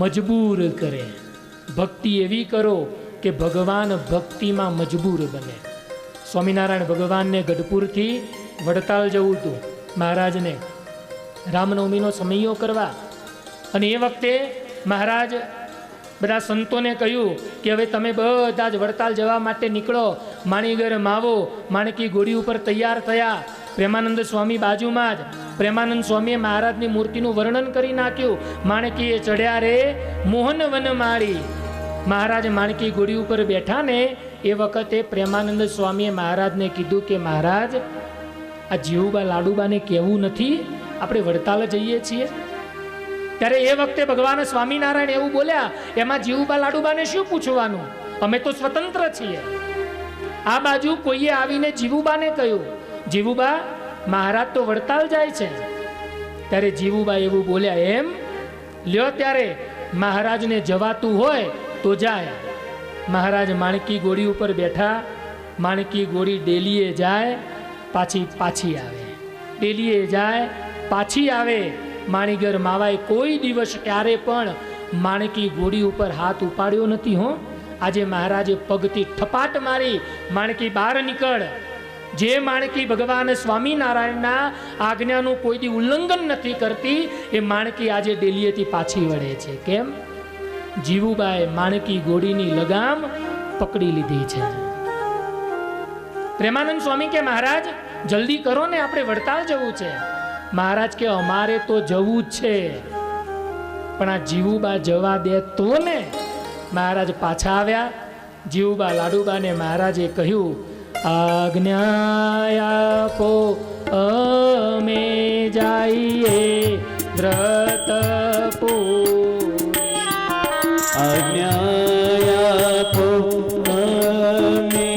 મજબૂર કરે. ભક્તિ એવી કરો કે ભગવાન ભક્તિમાં મજબૂર બને. સ્વામિનારાયણ ભગવાનને ગઢપુરથી વડતાલ જવું હતું મહારાજને, રામનવમીનો સમયો કરવા. અને એ વખતે મહારાજ બધા સંતોને કહ્યું કે હવે તમે બધા જ વડતાલ જવા માટે નીકળો. માણીગર માવો માણકી ઘોડી ઉપર તૈયાર થયા. પ્રેમાનંદ સ્વામી બાજુમાં જ. પ્રેમાનંદ સ્વામીએ મહારાજની મૂર્તિનું વર્ણન કરી નાખ્યું. માણકીએ ચડ્યા રે મોહન વન માળી. મહારાજ માણકી ઘોડી ઉપર બેઠા ને એ વખતે પ્રેમાનંદ સ્વામીએ મહારાજને કીધું કે મહારાજ, આ જીવુબા લાડુબાને કહેવું નથી આપણે વડતાલ જઈએ છીએ? ત્યારે એ વખતે ભગવાન સ્વામિનારાયણ એવું બોલ્યા, એમાં જીવુબા લાડુબાને શું પૂછવાનું, અમે તો સ્વતંત્ર છીએ. આ બાજુ કોઈએ આવીને જીવુબાને કહ્યું, જીવુબા મહારાજ તો વડતાલ જાય છે. ત્યારે જીવુબા એવું બોલ્યા, એમ લ્યો ત્યારે મહારાજને જવાતું હોય તો જાય. મહારાજ માણકી ઘોડી ઉપર બેઠા. માણકી ઘોડી ડેલીએ જાય પાછી આવે, ડેલીએ જાય પાછી આવે. માણીગર માવાએ કોઈ દિવસ ક્યારે પણ માણકી ઘોડી ઉપર હાથ ઉપાડ્યો નથી. હો, આજે મહારાજે પગથી ઠપાટ મારી, માણકી બહાર નીકળ. જે માણકી ભગવાન સ્વામિનારાયણના આજ્ઞાનું કોઈ દી ઉલ્લંઘન નથી કરતી, એ માણકી આજે ડેલીએથી પાછી વળે છે. કેમ? જીવુબાએ માણકી ઘોડીની લગામ પકડી લીધી છે. પ્રેમાનંદ સ્વામી કે મહારાજ જલ્દી કરો ને, આપણે વડતાલ જવું છે. મહારાજ કે અમારે તો જવું જ છે, પણ આ જીવુબા જવા દે તો ને. મહારાજ પાછા આવ્યા. જીવુબા લાડુબાને મહારાજે કહ્યું, આજ્ઞા આપો અમે જઈએ વ્રત પૂરી. આજ્ઞા આપો અમે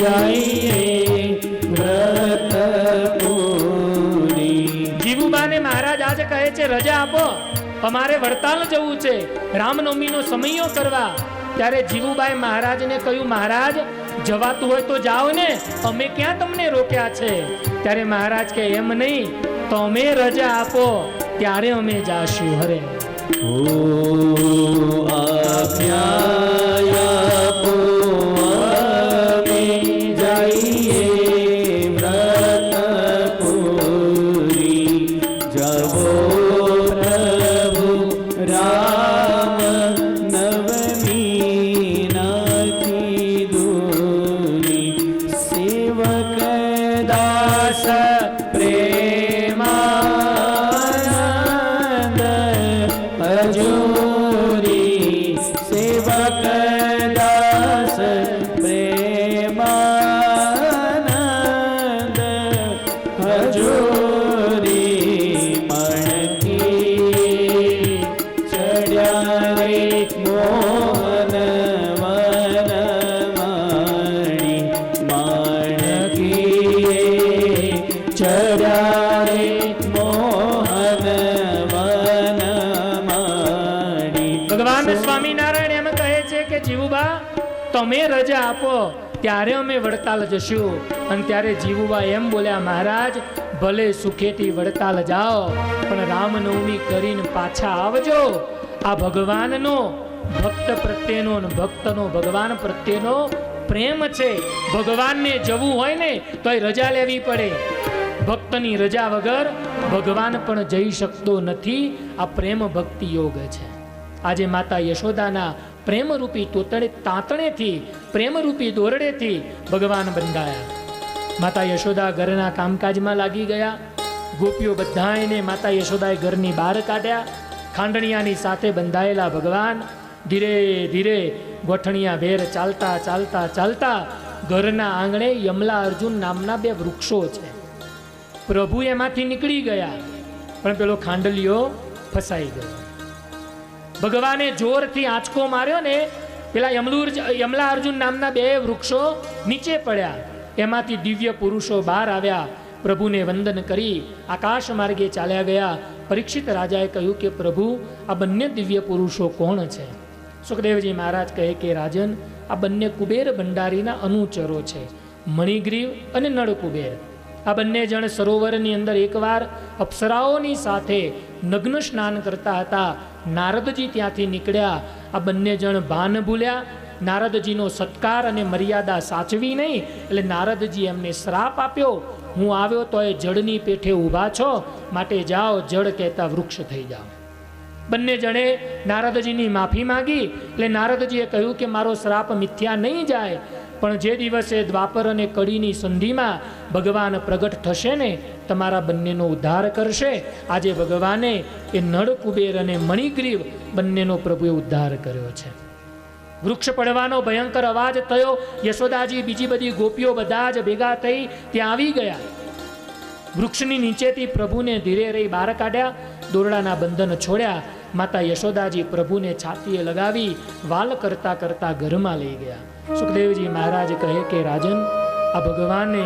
જઈએ વ્રત પૂરી. જીવુબાને મહારાજ આજે કહે છે રજા આપો, અમારે વડતાલ જવું છે રામનવમીનો સમયો કરવા. ત્યારે જીવુબાએ મહારાજને કહ્યું, મહારાજ જવાતું હોય તો જાઓ ને, અમે ક્યાં તમને રોક્યા છે? ત્યારે મહારાજ કે એમ નહીં, તો અમે રજા આપો ત્યારે અમે જાશું. હરે આજ્ઞા આપો અમે જઈએ વ્રત પૂરી. જવો પ્રભુ રામ નવમી નથી દૂરી. સેવક દાસ પ્રેમાનંદ હજૂરી. સેવક દાસ પ્રેમાનંદ હજૂરી. મણકી ચડ્યા રે મોહન વન માણી. માણકીએ ચડ્યા રે મોહન વન માણી. ભગવાન સ્વામિનારાયણ એમ કહે છે કે જીવુબા તમે રજા આપો ત્યારે અમે વડતાલ જશું. અને ત્યારે જીવુબા એમ બોલ્યા, મહારાજ ભલે સુખેથી વડતાલ જાઓ પણ રામનવમી કરીને પાછા આવજો. આ ભગવાનનો ભક્ત પ્રત્યેનો અને ભક્તનો ભગવાન પ્રત્યેનો પ્રેમ છે. ભગવાનને જવું હોય ને તો એ રજા લેવી પડે. ભક્તની રજા વગર ભગવાન પણ જઈ શકતો નથી. આ પ્રેમ ભક્તિ યોગ છે. આજે માતા યશોદાના પ્રેમરૂપી તાંતણેથી પ્રેમરૂપી દોરડેથી ભગવાન બંધાયા. માતા યશોદા ઘરના કામકાજમાં લાગી ગયા. ગોપીઓ બધાને માતા યશોદાએ ઘરની બહાર કાઢ્યા. ખાંડણિયાની સાથે બંધાયેલા ભગવાન ધીરે ધીરે ગોઠણિયા ભેર ચાલતા ચાલતા ચાલતા ઘરના આંગણે યમલા અર્જુન નામના 2 વૃક્ષો છે. પ્રભુ એમાંથી નીકળી ગયા, પણ પેલો ખાંડલિયો ફસાઈ ગયો. ભગવાને જોરથી આંચકો માર્યો ને પેલા યમલા અર્જુન નામના 2 વૃક્ષો નીચે પડ્યા. એમાંથી દિવ્ય પુરુષો બહાર આવ્યા. પ્રભુને વંદન કરી આકાશ માર્ગે ચાલ્યા ગયા. પરીક્ષિત રાજાએ કહ્યું કે પ્રભુ, આ બંને દિવ્ય પુરુષો કોણ છે? સુખદેવજી મહારાજ કહે કે રાજન, આ બંને કુબેર ભંડારીના અનુચરો છે, મણિગ્રીવ અને નળકુબેર. આ બંને જણ સરોવરની અંદર એકવાર અપ્સરાઓની સાથે નગ્ન સ્નાન કરતા હતા. નારદજી ત્યાંથી નીકળ્યા. આ બંને જણ ભાન ભૂલ્યા. નારદજીનો સત્કાર અને મર્યાદા સાચવી નહીં, એટલે નારદજી એમને શ્રાપ આપ્યો, હું આવ્યો તો એ જળની પેઠે ઊભા છો, માટે જાઓ, જળ કહેતા વૃક્ષ થઈ જાઓ. બંને જણે નારદજીની માફી માંગી. એટલે નારદજીએ કહ્યું કે મારો શ્રાપ મિથ્યા નહીં જાય, પણ જે દિવસે દ્વાપર અને કળીની સંધિમાં ભગવાન પ્રગટ થશે ને, તમારા બંનેનો ઉદ્ધાર કરશે. આજે ભગવાને એ નળ કુબેર અને મણિગ્રીવ બંનેનો પ્રભુએ ઉદ્ધાર કર્યો છે. વૃક્ષ પડવાનો ભયંકર અવાજ થયો. યશોદાજી, બીજી બધી ગોપીઓ બધા જ ભેગા થઈ ત્યાં આવી ગયા. વૃક્ષની નીચેથી પ્રભુને ધીરે રહી બહાર કાઢ્યા. દોરડાના બંધન છોડ્યા. માતા યશોદાજી પ્રભુને છાતીએ લગાવી વાલ કરતા કરતા ઘરમાં લઈ ગયા. સુખદેવજી મહારાજ કહે કે રાજન, આ ભગવાને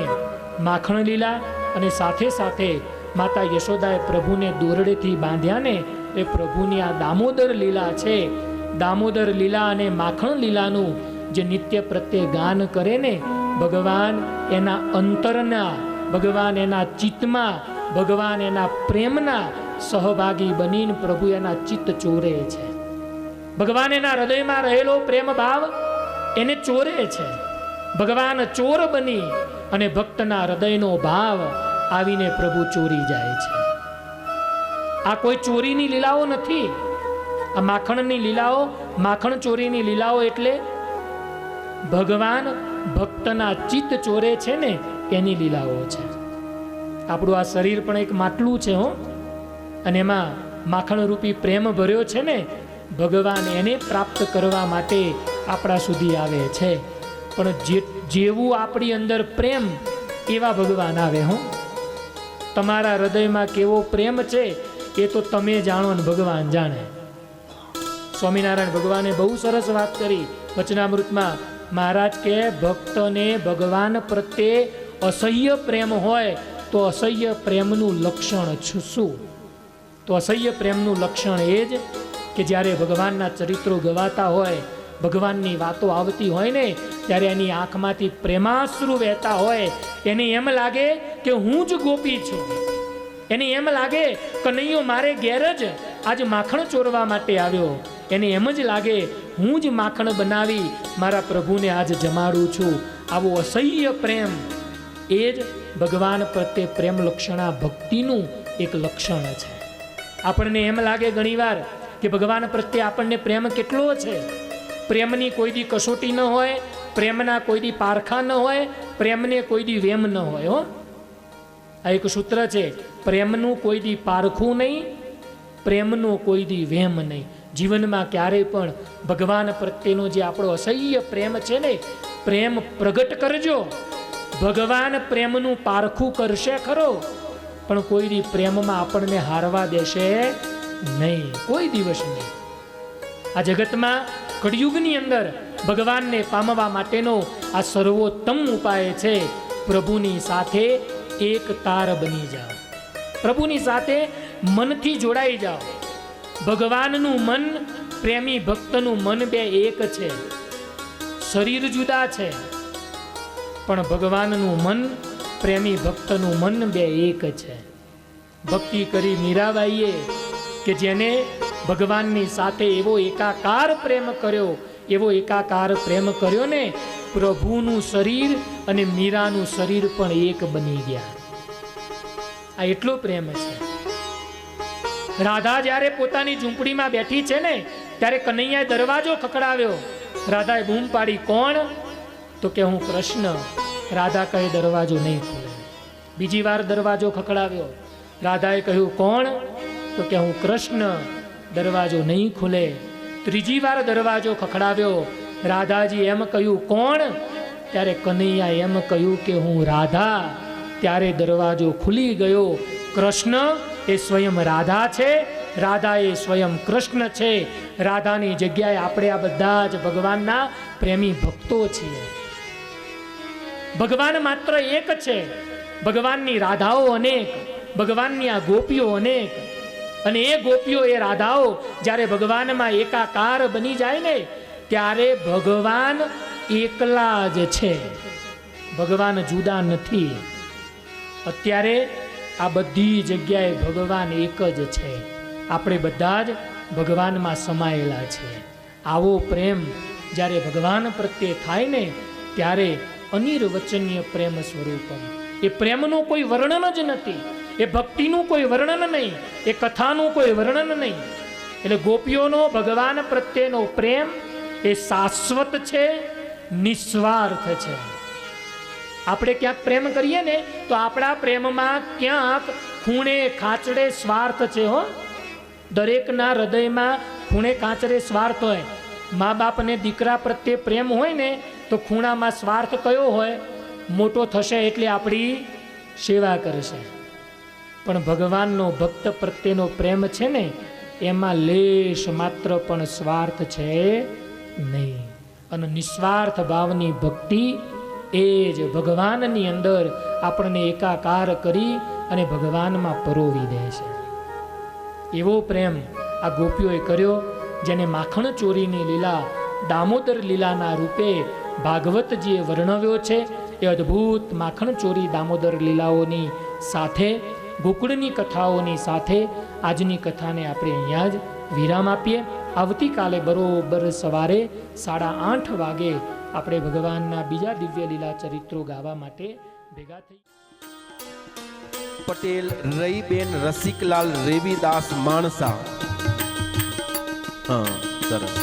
માખણ લીલા અને સાથે સાથે માતા યશોદાએ પ્રભુને દોરડેથી બાંધ્યા ને, એ પ્રભુની આ દામોદર લીલા છે. દામોદર લીલા અને માખણ લીલાનું જે નિત્ય પ્રત્યે ગાન કરે ને, ભગવાન એના અંતરના, ભગવાન એના ચિત્તમાં, ભગવાન એના પ્રેમના સહભાગી બનીને પ્રભુ એના ચિત્ત ચોરે છે. ભગવાન એના હૃદયમાં રહેલો પ્રેમ ભાવ એને ચોરે છે. ભગવાન ચોર બની અને ભક્તના હૃદયનો ભાવ આવીને પ્રભુ ચોરી જાય છે. આ કોઈ ચોરીની લીલાઓ નથી. આ માખણની લીલાઓ, માખણ ચોરીની લીલાઓ એટલે ભગવાન ભક્તના ચિત્ત ચોરે છે ને, એની લીલાઓ છે. આપણું આ શરીર પણ એક માટલું છે હો, અને એમાં માખણ રૂપી પ્રેમ ભર્યો છે ને, ભગવાન એને પ્રાપ્ત કરવા માટે આપણા સુધી આવે છે. પણ જેવું આપણી અંદર પ્રેમ એવા ભગવાન આવે હો. તમારા હૃદયમાં કેવો પ્રેમ છે એ તો તમે જાણો ને ભગવાન જાણે. સ્વામિનારાયણ ભગવાને બહુ સરસ વાત કરી વચનામૃતમાં. મહારાજ કે ભક્તને ભગવાન પ્રત્યે અસહ્ય પ્રેમ હોય તો અસહ્ય પ્રેમનું લક્ષણ શું? તો અસહ્ય પ્રેમનું લક્ષણ એ જ કે જ્યારે ભગવાનના ચરિત્રો ગવાતા હોય, ભગવાનની વાતો આવતી હોય ને, ત્યારે એની આંખમાંથી પ્રેમાશ્રુ વહેતા હોય. એને એમ લાગે કે હું જ ગોપી છું. એને એમ લાગે કે કનૈયો મારે ઘેર જ આજ માખણ ચોરવા માટે આવ્યો. એને એમ જ લાગે હું જ માખણ બનાવી મારા પ્રભુને આજ જમાડું છું. આવો અસહ્ય પ્રેમ એ જ ભગવાન પ્રત્યે પ્રેમ લક્ષણા ભક્તિનું એક લક્ષણ છે. આપણને એમ લાગે ઘણીવાર કે ભગવાન પ્રત્યે આપણને પ્રેમ કેટલો છે. પ્રેમની કોઈ દી કસોટી ન હોય, પ્રેમના કોઈ દી પારખા ન હોય, પ્રેમને કોઈ દી વેમ ન હોય હો. આ એક સૂત્ર છે, પ્રેમનું કોઈ દી પારખું નહીં, પ્રેમનો કોઈ દી વેમ નહીં. જીવનમાં ક્યારેય પણ ભગવાન પ્રત્યેનો જે આપણો અસહ્ય પ્રેમ છે ને, પ્રેમ પ્રગટ કરજો. ભગવાન પ્રેમનું પારખું કરશે ખરો, પણ કોઈ દી પ્રેમમાં આપણને હારવા દેશે નહીં, કોઈ દિવસ નહીં. આ જગતમાં કળિયુગની અંદર ભગવાનને પામવા માટેનો આ સર્વોત્તમ ઉપાય છે. પ્રભુની સાથે એક તાર બની જાઓ. પ્રભુની સાથે મનથી જોડાઈ જાઓ. ભગવાનનું મન, પ્રેમી ભક્તનું મન બે એક છે. શરીર જુદા છે, પણ ભગવાનનું મન, પ્રેમી ભક્તનું મન બે એક છે. ભક્તિ કરી મીરાબાઈએ કે જેને ભગવાનની સાથે એવો એકાકાર પ્રેમ કર્યો, એવો એકાકાર પ્રેમ કર્યો ને પ્રભુનું શરીર અને મીરાનું શરીર પણ એક બની ગયા. આ એટલો પ્રેમ છે. રાધા જ્યારે પોતાની ઝૂંપડીમાં બેઠી છે ને ત્યારે કનૈયાએ દરવાજો ખખડાવ્યો. રાધાએ બૂમ પાડી, કોણ? તો કે હું કૃષ્ણ. રાધા કહે દરવાજો નહીં ખુલે. બીજી વાર દરવાજો ખખડાવ્યો. રાધાએ કહ્યું, કોણ? તો કે હું કૃષ્ણ. દરવાજો નહીં ખુલે. ત્રીજી વાર દરવાજો ખખડાવ્યો. રાધાજી એમ કહ્યું, કોણ? ત્યારે કનૈયા એમ કહ્યું કે હું રાધા. ત્યારે દરવાજો ખુલી ગયો. કૃષ્ણ એ સ્વયં રાધા છે, રાધા એ સ્વયં કૃષ્ણ છે. રાધાની જગ્યાએ આપણે આ બધા જ ભગવાનના પ્રેમી ભક્તો છીએ. ભગવાન માત્ર એક છે. ભગવાનની રાધાઓ અનેક, ભગવાનની આ ગોપીઓ અનેક. અને એ ગોપીઓ, એ રાધાઓ જ્યારે ભગવાનમાં એકાકાર બની જાય ને ત્યારે ભગવાન એકલા જ છે, ભગવાન જુદા નથી. અત્યારે આ બધી જગ્યાએ ભગવાન એક જ છે. આપણે બધા જ ભગવાનમાં સમાયેલા છે. આવો પ્રેમ જ્યારે ભગવાન પ્રત્યે થાય ને ત્યારે અનિર્વચનીય પ્રેમ સ્વરૂપમ. એ પ્રેમનું કોઈ વર્ણન જ નથી, એ ભક્તિનું કોઈ વર્ણન નહીં, એ કથાનું કોઈ વર્ણન નહીં. એટલે ગોપીઓનો ભગવાન પ્રત્યેનો પ્રેમ એ શાશ્વત છે, નિસ્વાર્થ છે. આપણે ક્યાંક પ્રેમ કરીએ ને તો આપણા પ્રેમમાં ક્યાંક ખૂણે ખાંચડે સ્વાર્થ છે. હો, દરેકના હૃદયમાં ખૂણે ખાંચડે સ્વાર્થ હોય. મા બાપને દીકરા પ્રત્યે પ્રેમ હોય ને તો ખૂણામાં સ્વાર્થ કયો હોય? મોટો થશે એટલે આપણી સેવા કરશે. પણ ભગવાનનો ભક્ત પ્રત્યેનો પ્રેમ છે ને એમાં લેશ માત્ર પણ સ્વાર્થ છે નહીં. અને નિસ્વાર્થ ભાવની ભક્તિ એ જ ભગવાનની અંદર આપણને એકાકાર કરી અને ભગવાનમાં પરોવી દે છે. એવો પ્રેમ આ ગોપીઓએ કર્યો જેને માખણ ચોરીની લીલા, દામોદર લીલાના રૂપે ભાગવતજીએ વર્ણવ્યો છે. એ અદ્ભુત માખણ ચોરી દામોદર લીલાઓની સાથે, ગોકુળની કથાઓની સાથે આજની કથાને આપણે અહીંયા જ વિરામ આપીએ. આવતીકાલે બરોબર સવારે 8:30 વાગે આપણે ભગવાનના બીજા દિવ્ય લીલા ચરિત્રો ગાવા માટે ભેગા થઈ. પટેલ રઈબેન રસિકલાલ રેવીદાસ માણસા. હા, સરસ.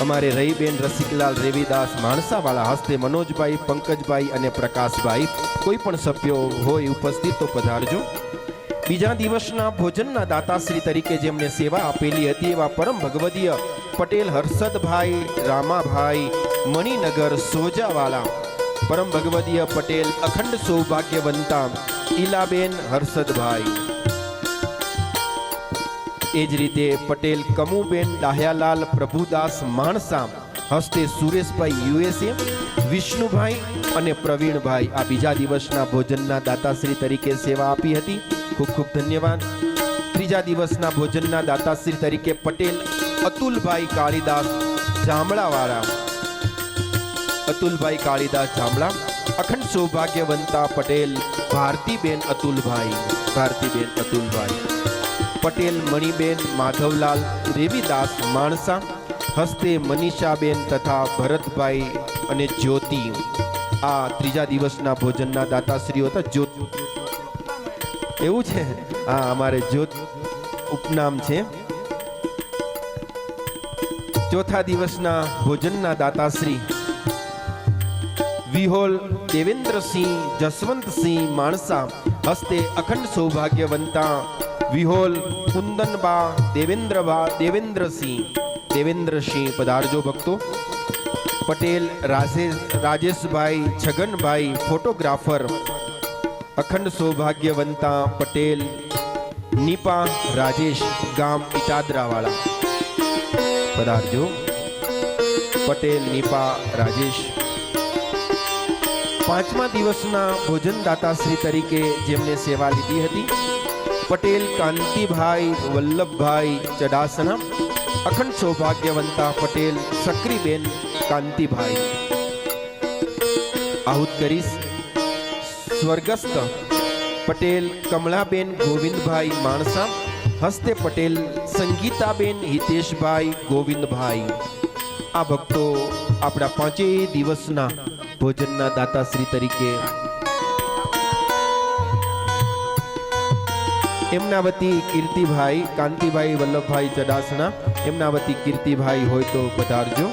અમારે રઈબેન રસિકલાલ રેવીદાસ માણસાવાળા હસ્તે મનોજભાઈ, પંકજભાઈ અને પ્રકાશભાઈ કોઈ પણ સભ્યો હોય ઉપસ્થિત તો પધારજો. બીજા દિવસના ભોજનના દાતાશ્રી તરીકે જેમને સેવા આપેલી હતી એવા પરમ ભગવદીય પટેલ હર્ષદભાઈ રામાભાઈ મણિનગર સોજાવાળા, પરમ ભગવદીય પટેલ અખંડ સૌભાગ્યવંતા ઈલાબેન હર્ષદભાઈ. એ જ રીતે પટેલ કમુબેન ડાહ્યાલાલ પ્રભુદાસ માણસા હસ્તે સુરેશભાઈ USA, વિષ્ણુભાઈ અને પ્રવીણભાઈ આ બીજા દિવસના ભોજનના દાતાશ્રી તરીકે સેવા આપી હતી. ખૂબ ખૂબ ધન્યવાદ. ત્રીજા દિવસના ભોજનના દાતાશ્રી તરીકે પટેલ અતુલભાઈ કાળીદાસ જામળાવાળા, અતુલભાઈ કાળીદાસ જામળા, અખંડ સૌભાગ્યવંતા પટેલ ભારતીબેન અતુલભાઈ, ભારતીબેન અતુલભાઈ. પટેલ મણિબેન માધવલાલ રેવીદાસ માણસા હસ્તે મનીષાબેન તથા ભરતભાઈ અને જ્યોતિ આ ત્રીજા દિવસના ભોજનના દાતાશ્રીઓ હતા. જ્યોત એવું છે, હા, અમારે જ્યોત ઉપનામ છે. ચોથા દિવસના ભોજનના દાતાશ્રી વિહોલ દેવેન્દ્રસિંહ જસવંતસિંહ માણસા હસ્તે અખંડ સૌભાગ્યવંતા વિહોલ કુંદનબા દેવેન્દ્રસિંહ પધારજો ભક્તો. પટેલ રાજેશભાઈ છગનભાઈ ફોટોગ્રાફર અખંડ સૌભાગ્યવંતા પટેલ નીપા રાજેશ ગામ ઇટાદરાવાળા પધારજો. પટેલ નીપા રાજેશ. પાંચમા દિવસના ભોજનદાતાશ્રી તરીકે જેમને સેવા લીધી હતી પટેલ કાંતિભાઈ વલ્લભભાઈ ચડાસના, અખંડ સૌભાગ્યવંતા પટેલ સક્રીબેન કાંતિભાઈ. આહુત કરીશ. સ્વર્ગસ્થ પટેલ કમળાબેન ગોવિંદભાઈ માણસા, હસ્તે પટેલ સંગીતાબેન હિતેશભાઈ ગોવિંદભાઈ. આ ભક્તો આપણા 5 દિવસના ભોજનના દાતાશ્રી તરીકે એમના વતી કીર્તિભાઈ કાંતિભાઈ વલ્લભભાઈ ચડાસણા, એમના વતી કીર્તિભાઈ હોય તો પધારજો.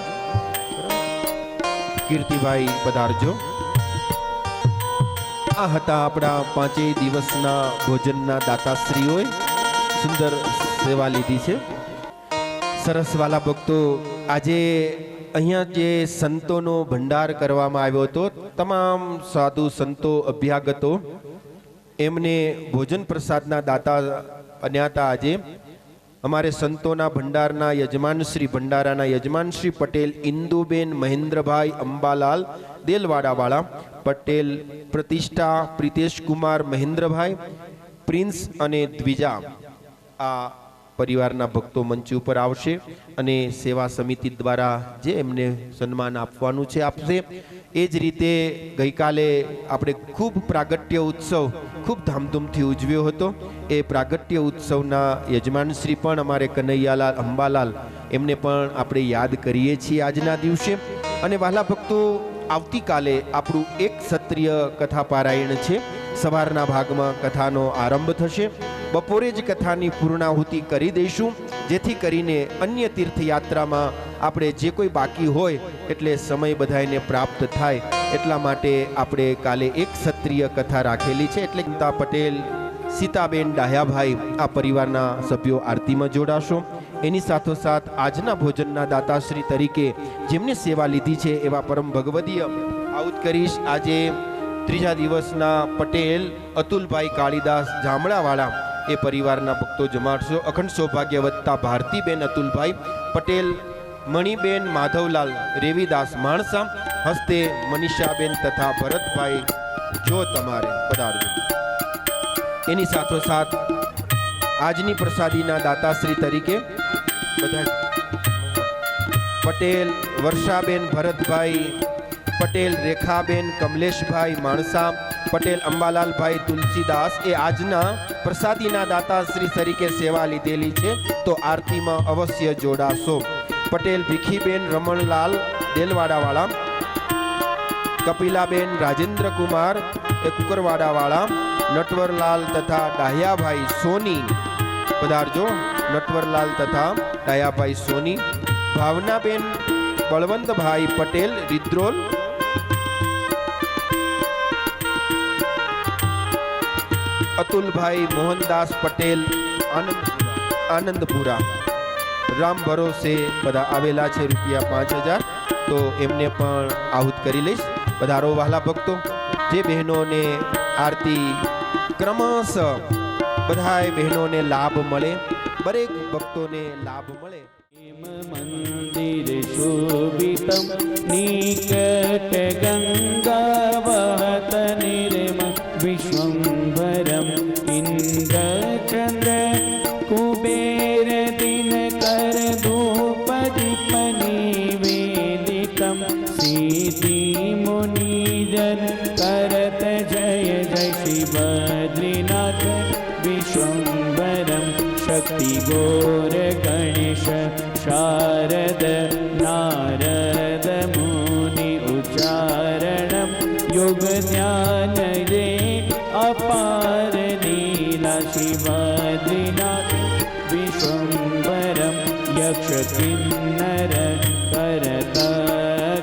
કીર્તિભાઈ પધારજો. આ હતા આપણા 5 દિવસના ભોજનના દાતાશ્રીઓએ સુંદર સેવા લીધી છે. સરસ વાલા ભક્તો, આજે અહીંયા જે સંતોનો ભંડાર કરવામાં આવ્યો હતો, તમામ સાધુ સંતો અભ્યાગતો એમને ભોજન પ્રસાદના દાતા બન્યા હતા. આજે અમારે સંતોના ભંડારના યજમાન શ્રી ભંડારાના યજમાન શ્રી પટેલ ઇન્દુબેન મહેન્દ્રભાઈ અંબાલાલ દેલવાડાવાળા, પટેલ પ્રતિષ્ઠા પ્રિતેશ કુમાર મહેન્દ્રભાઈ પ્રિન્સ અને દ્વિજા, આ પરિવારના ભક્તો મંચ ઉપર આવશે અને સેવા સમિતિ દ્વારા જે એમને સન્માન આપવાનું છે આપશે. એ જ રીતે ગઈકાલે આપણે ખૂબ પ્રાગટ્ય ઉત્સવ ખૂબ ધામધૂમથી ઉજવ્યો હતો. એ પ્રાગટ્ય ઉત્સવના યજમાનશ્રી પણ અમારે કનૈયાલાલ અંબાલાલ, એમને પણ આપણે યાદ કરીએ છીએ આજના દિવસે. અને વહાલા ભક્તો, આવતીકાલે આપણું એક સત્રીય કથા પારાયણ છે. સવારના ભાગમાં કથાનો આરંભ થશે. બપોરે જ કથાની પૂર્ણાહુતિ કરી દઈશું, જેથી કરીને અન્ય તીર્થયાત્રામાં આપણે જે કોઈ બાકી હોય એટલે સમય બધાને પ્રાપ્ત થાય. એટલા માટે આપણે કાલે એક સત્રીય કથા રાખેલી છે. એટલે ગીતા પટેલ, સીતાબેન ડાહ્યાભાઈ, આ પરિવારના સભ્યો આરતીમાં જોડાશો. એની સાથોસાથ આજના ભોજનના દાતાશ્રી તરીકે જેમને સેવા લીધી છે એવા પરમ ભગવદીય આહુત કરીશ. આજે 3જા દિવસના પટેલ અતુલભાઈ કાળીદાસ જામડાવાળા, એ પરિવારના ભક્તો જમાડશો. અખંડ સૌભાગ્ય વધતા ભારતીબેન અતુલભાઈ પટેલ, મણિબેન માધવલાલ રેવીદાસ માણસા, હસ્તે મનીષાબેન તથા ભરતભાઈ, જો તમારે પધારજો. એની સાથોસાથ આજની પ્રસાદીના દાતાશ્રી તરીકે બધા પટેલ વર્ષાબેન ભરતભાઈ પટેલ, રેખાબેન કમલેશભાઈ માણસા, પટેલ અંબાલાલભાઈ તુલસીદાસ, એ આજના પ્રસાદીના દાતાશ્રી તરીકે સેવા લીધેલી છે. તો આરતીમાં અવશ્ય જોડાશો. પટેલ ભીખીબેન રમણલાલ દેલવાડાવાળા, કપિલાબેન રાજેન્દ્ર કુમાર એ કુકરવાડાવાળા, નટવરલાલ તથા ડાહ્યાભાઈ સોની, પધારજો. નટવરલાલ તથા ડાહ્યાભાઈ સોની, ભાવનાબેન બળવંતભાઈ પટેલ રિદ્રોલ, અતુલભાઈ મોહનદાસ પટેલ આનંદપુરા, રામ ભરોસે બધા આવેલા છે. ₹5000, તો એમને પણ આહુત કરી લઈશ. પધારો વહાલા ભક્તો. જે બહેનોને આરતી ક્રમશ બધાય બહેનોને લાભ મળે, દરેક ભક્તોને લાભ મળે. મંદિર શોભિતમ નિકટ ગંગા વહત નિર્મલ વિશ્વંભરમ ઇન્દ્રચંદ્ર કુબેર દિનકર ધૂપદીપ નિવેદિતમ સિદ્ધિ મુનિજન કરત જય જય શ્રી બદ્રીનાથ વિશ્વંભરમ શક્તિ ગોર ગણેશ શારદ નારદ મુનિ ઉચ્ચારણમ યોગ જ્ઞાન રે અપાર લીલા શિવાદ્રીનાથ વિશ્વંભરમ યક્ષ કિન્નર કરત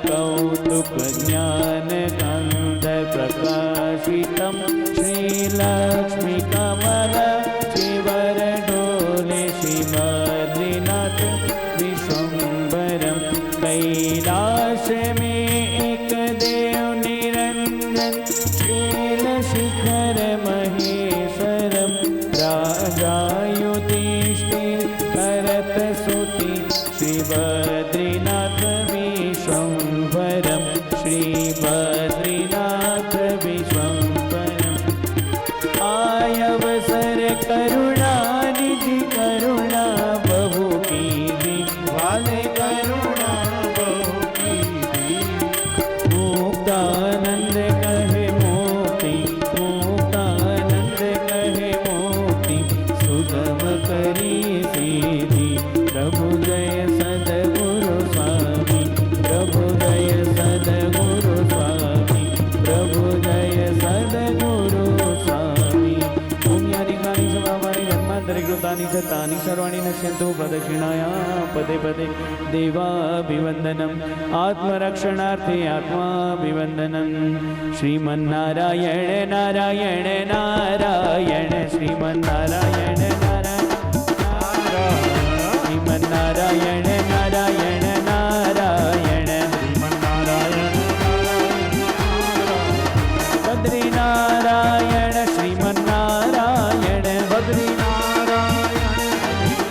કૌતુક જ્ઞાન કંદ પ્રકાશિતમ શ્રી લક્ષ્મી કમલ શિવર ડોલે શિવાદ્રીનાથ વિશ્વંભરમ कैलाश में एक देव निरंजन शील शिखर महेश्वरम राजायुधिष्ठिर करत सुति श्री बद्रीनाथ विश्वंभरम श्री बद्रीनाथ विश्वंभरम आयवसर करुणा निधि करुणा बहु कीधी वाले करुणा बहु कीधी मुक्तानंद शतानि सर्वाणि नश्यन्तु प्रदक्षिणायां पदे पदे देवाभिवन्दनम् आत्मरक्षणार्थे आत्माभिवन्दनम् श्रीमन्नारायण नारायण नारायण श्रीमन्नारायण